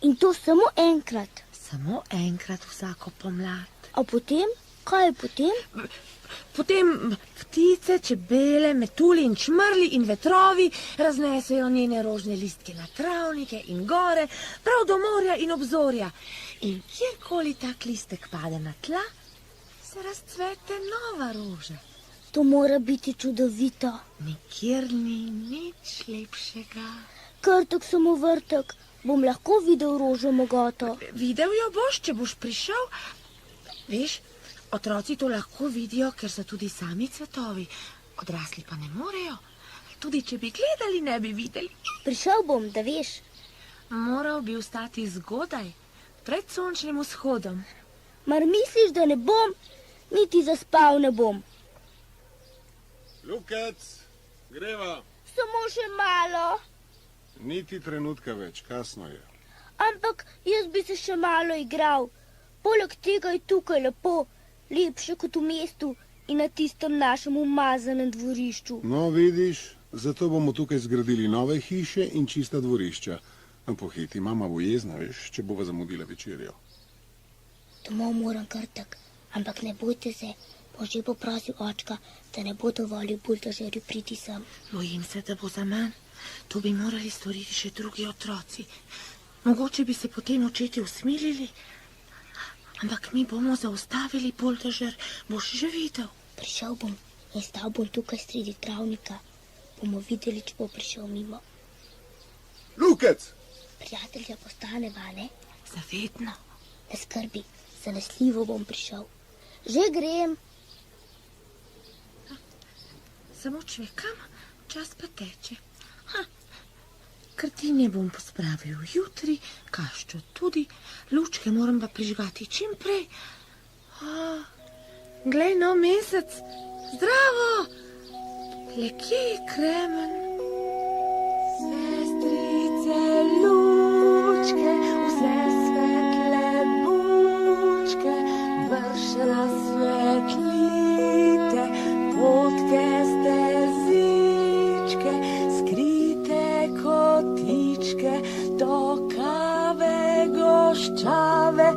In to samo enkrat? Samo enkrat vsako pomlad. A potem? Kaj je potem? Potem ptice, čebele, metulji in čmrli in vetrovi raznesejo njene rožne listke na travnike in gore, prav do morja in obzorja. In kjerkoli tak listek pade na tla, se razcvete nova roža. To mora biti čudovito. Nikjer ni nič lepšega. Krtek samovrtek, bom lahko videl rožo mogoto. Videl jo boš, če boš prišel. Veš, otroci to lahko vidijo, ker so tudi sami cvetovi. Odrasli pa ne morejo. Tudi če bi gledali, ne bi videli. Prišel bom, da veš. Moral bi vstati zgodaj, pred sončnim vzhodom. Mar misliš, da ne bom? Niti zaspal ne bom. Lukac, greva. Samo še malo. Niti trenutka več, kasno je. Ampak jaz bi se še malo igral. Poleg tega je tukaj lepo, lepše kot v mestu in na tistem našem umazanem dvorišču. No, vidiš, zato bomo tukaj zgradili nove hiše in čista dvorišča. Pohiti, mama bo jezna, veš, če bova zamudila večerjo. Domov moram krtek. Ampak ne bojte se, bo že poprosil očka, da ne bo dovolil buldožerju priti sem. Bojim se, da bo za manj. To bi morali storiti še drugi otroci. Mogoče bi se potem očeti usmilili. Ampak mi bomo zaustavili buldožer, boš že videl. Prišel bom in stal bom tukaj sredi travnika. Bomo videli, če bo prišel mimo. Lukec! Prijatelja postaneva, ne? Zavedno. Ne skrbi, zanesljivo bom prišel. Že grem. Samo čvekam, čas pa teče. Krtinje bom pospravil jutri, kaščo tudi, lučke moram pa prižgati čim prej. Glej, no, mesec, zdravo! Le kje je kremen? Sestrice, lučke, vse svetle bučke, vrš razsvetlite, potke stezičke, skrite kotičke, tokave goščave,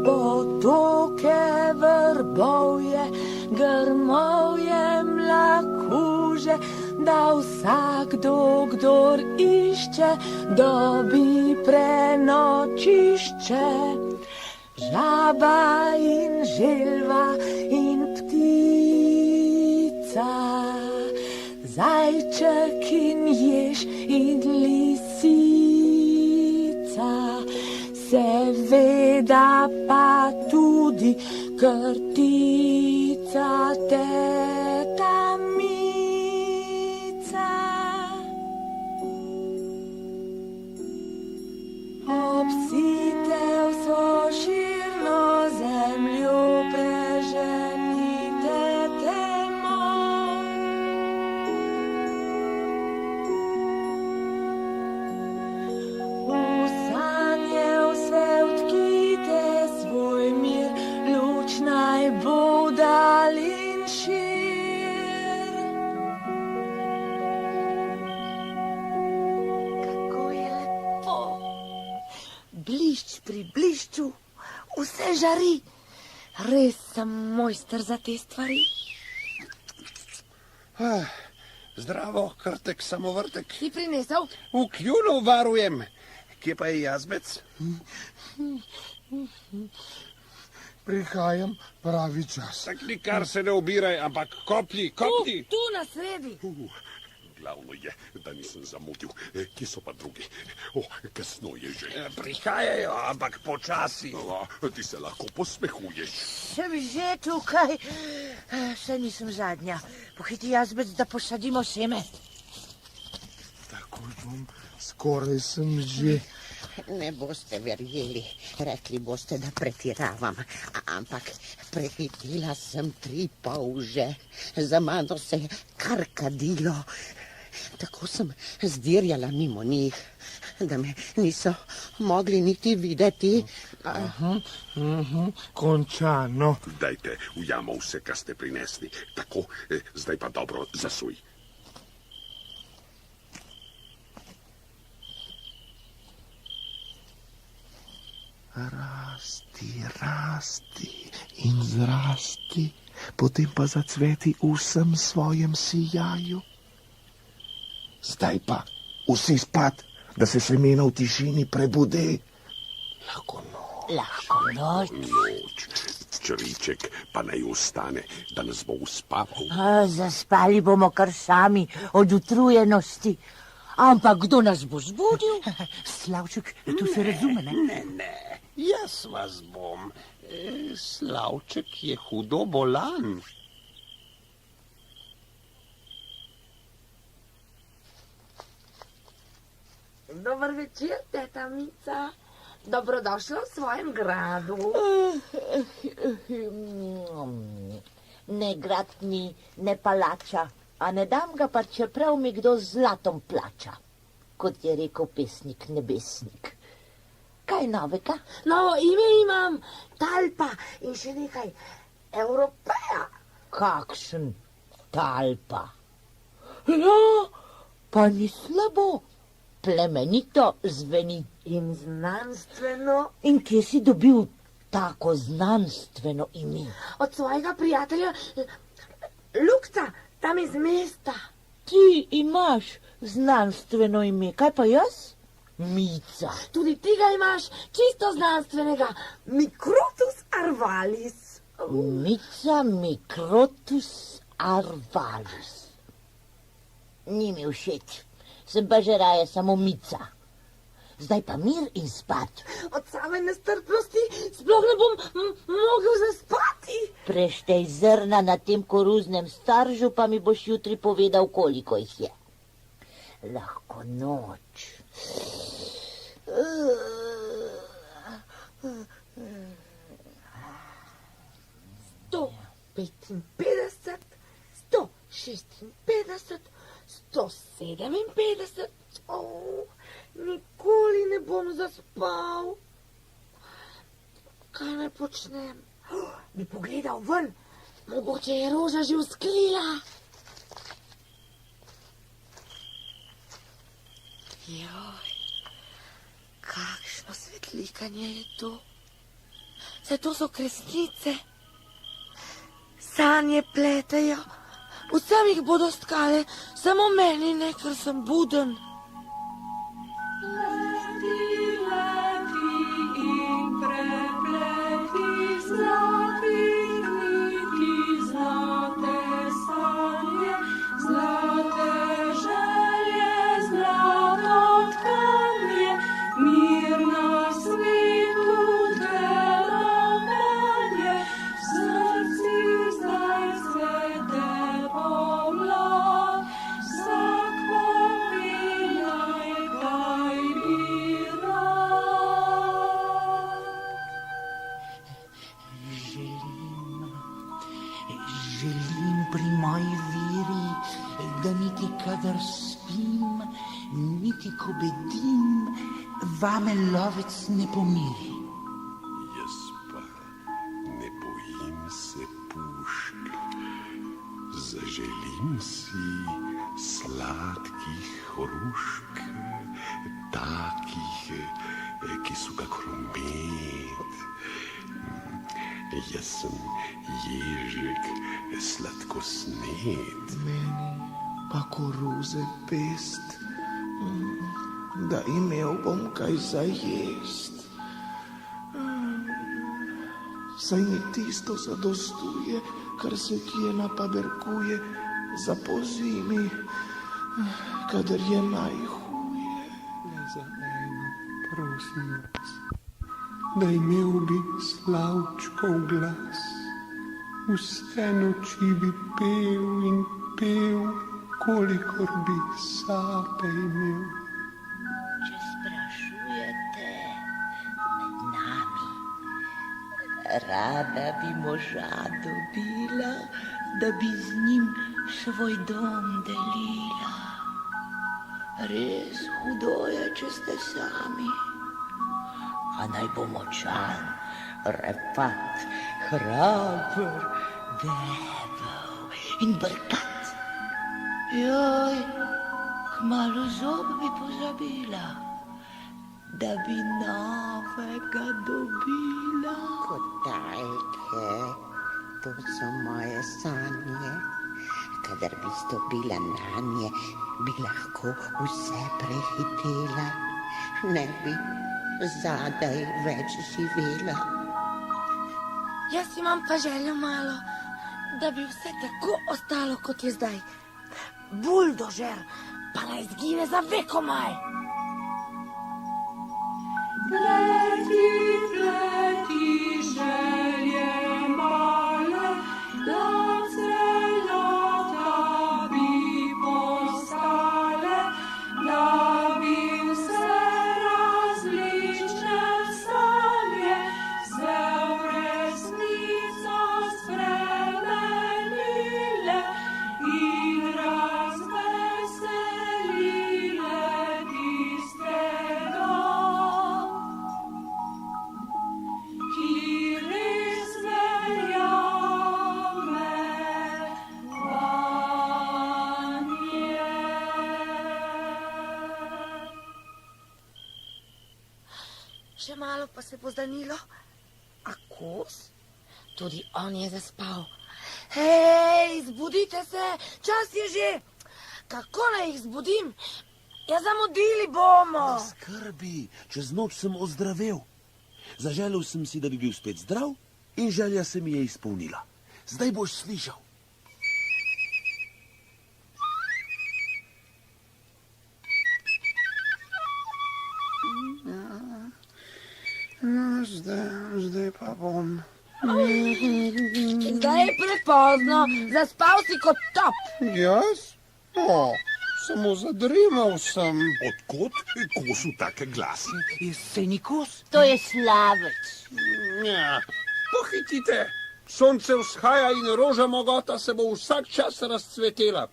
potoke vrbovje, grmovje mlakuže, da vsakdo, kdor išče, dobi prenočišče. Žaba in želva in ptica, zajček in jež in lisica, seveda pa tudi krtica, teta Mica. Obsite vso širno zemljo, preženite temo. V sanje vse vtkite svoj mir, luč naj bo dal in šir. Kako je lepo. Blišč pri blišču, vse žari. Res sem mojster za te stvari. Zdravo, krtek, samovrtek. Si prinesel? V kljunu varujem. Kje pa je jazbec? Prihajam pravi čas. Tak nikar se ne obiraj, ampak kopni. Tu na sredi. Glavno je, da nisem zamudil. Kje so pa drugi? Kasno je že. Prihajajo, ampak počasi. Ti se lahko posmehuješ. Sem že tukaj. Še nisem zadnja. Pohiti jazbec, da posadimo seme. Takoj bom, skoraj sem že. Ne boste verjeli, rekli boste, da pretiravam, ampak prehitela sem 3 polže. Za mano se je kar kadilo. Tako sem zdirjala mimo njih, da me niso mogli niti videti. Končano. Dajte v jamo vse, kar ste prinesli. Tako, zdaj pa dobro zasuj. Rasti, rasti in zrasti, potem pa zacveti v vsem svojem sijaju. Zdaj pa vsi spat, da se semena v tišini prebudi. Lahko noč. Lahko noč. Noč. Čriček pa naj ostane, da nas bo uspaval. Zaspali bomo kar sami od utrujenosti. Ampak kdo nas bo zbudil? Slavček, tu se razume, ne? Ne, jaz vas bom. Slavček je hudo bolan. Dober večer, teta Mica. Dobrodošla v svojem gradu. Ne grad ni, ne palača, a ne dam ga pa, čeprav mi kdo z zlatom plača, kot je rekel pesnik Nebesnik. Kaj novega? Novo ime imam, Talpa in še nekaj, Evropeja. Kakšen Talpa? Ja, pa ni slabo, plemenito zveni. In znanstveno. In kje si dobil tako znanstveno ime? Od svojega prijatelja Lukca, tam iz mesta. Ti imaš znanstveno ime, kaj pa jaz? Mica. Tudi ti ga imaš, čisto znanstvenega. Microtus arvalis. Mica Microtus arvalis. Ni mi všeč, sem pa že raje samo Mica. Zdaj pa mir in spat. Od same nestrpnosti sploh ne bom mogel zaspati. Preštej zrna na tem koruznem staržu, pa mi boš jutri povedal, koliko jih je. Lahko noč. 155, 156, 157. Nikoli ne bom zaspal. Kaj naj počnem? Bi pogledal ven, mogoče je roža že vzklila. Joj, kakšno svetlikanje je to. Saj to so kresnice. Sanje pletejo, vsem jih bodo stkale, samo meni ne, ker sem buden. Kadar spim, niti ko bedim, vame lovec ne pomiri. Jaz pa ne bojim se pušk. Zaželim si sladkih hrušk, takih, ki so kakor med. Jaz sem ježek sladkosned. Pa koruze pest, da imel bom kaj za jest. Saj mi tisto zadostuje, kar se kje napaberkuje za pozimi, kadar je najhuje. Le za eno, prosim vas, da imel bi slavčkov glas, vse noči bi pel in pel, kolikor bi sape imel. Če sprašujete med nami, rada bi moža dobila, da bi z njim svoj dom delila. Res hudo je, če ste sami, a naj bo močan, repat, hraber, debel in brkat. Joj, kmalu zob bi pozabila, da bi novega dobila. Kotalke, to so moje sanje. Kadar bi stopila nanje, bi lahko vse prehitela. Ne bi zadaj več živela. Jaz imam pa željo malo, da bi vse tako ostalo, kot je zdaj. Buldožer pa naj zgine za vekomaj. Pleti, pleti želje male, da celota bi postale, da bi vse različne sanje se v resnico spremenile in razveselile tistega, ki res verjame vanje. Še malo pa se bo zdanilo, A kos? Tudi on je zaspal. Hej, zbudite se, čas je že. Kako naj jih zbudim? Ja, zamudili bomo. Ne skrbi, čez noč sem ozdravel. Zaželel sem si, da bi bil spet zdrav in želja se mi je izpolnila. Zdaj boš slišal. Zdaj pa bom. Zdaj je prepozno, zaspal si kot top. Jaz? Samo zadrimal sem. Odkot kosu take glasi? Sej ni kos. To je Slavec. Ja, pohitite. Sonce vzhaja in roža mogota se bo vsak čas razcvetela.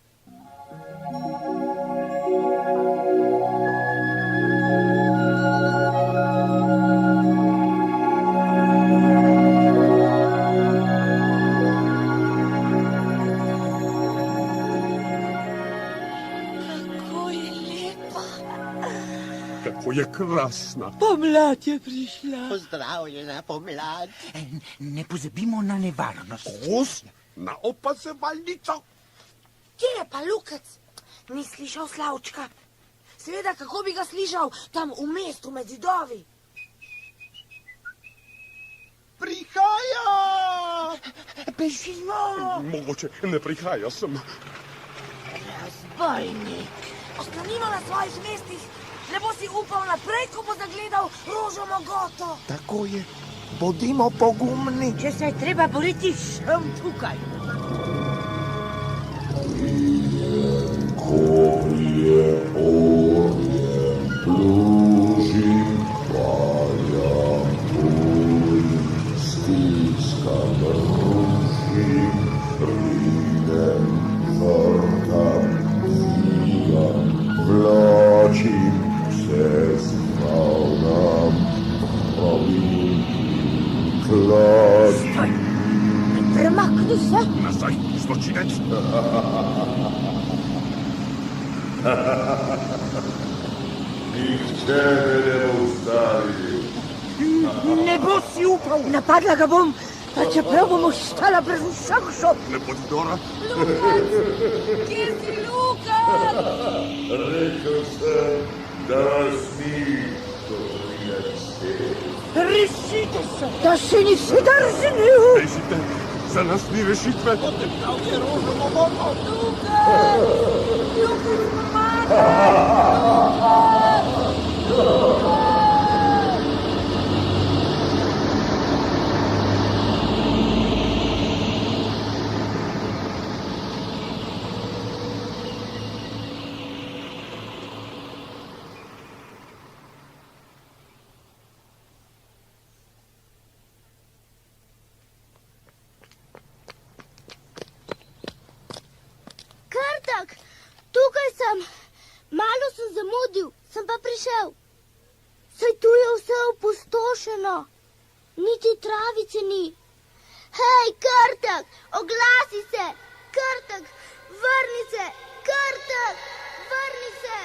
Kako je krasna. Pomlad je prišla. Pozdravljena pomlad. Ne pozabimo na nevarnost. Kos na opazovalnico. Kje je pa Lukac? Ni slišal Slavčka. Seveda, kako bi ga slišal tam v mestu med zidovi? Prihaja! Bežimo! Mogoče ne prihaja sem. Razbojnik. Ostanimo na svojih mestih. Ne bo si upal naprej, ko bo zagledal rožo mogoto. Tako je. Bodimo pogumni. Če se je treba boriti, sem tukaj. Korje, orje, plužim, paljam, tuj, stiskam, rušim, pridem, vrtam, zigam, vlačim, se zvavnam, pravim, kladim. Premakni se. Nazaj, zločinec. Nihče me ne bo ustavil. Ne bo si upal. Napadla ga bom, pa čeprav bomo stala brez vseh šop. Ne bodi Dora. Lukac! Kje si, Lukac? Rekel sem, da vas ni, to je vse. Rešite se, da se nisi drznil. Rešite, za nas ni rešitve. Poteptal je rožo mogoto. Lukac! Lukac, pomagaj! Lukac! Krtek, tukaj sem. Malo sem zamudil, sem pa prišel. Saj tu je vse opustošeno. Niti travice ni. Hej, Krtek, oglasi se. Krtek, vrni se. Krtek, vrni se.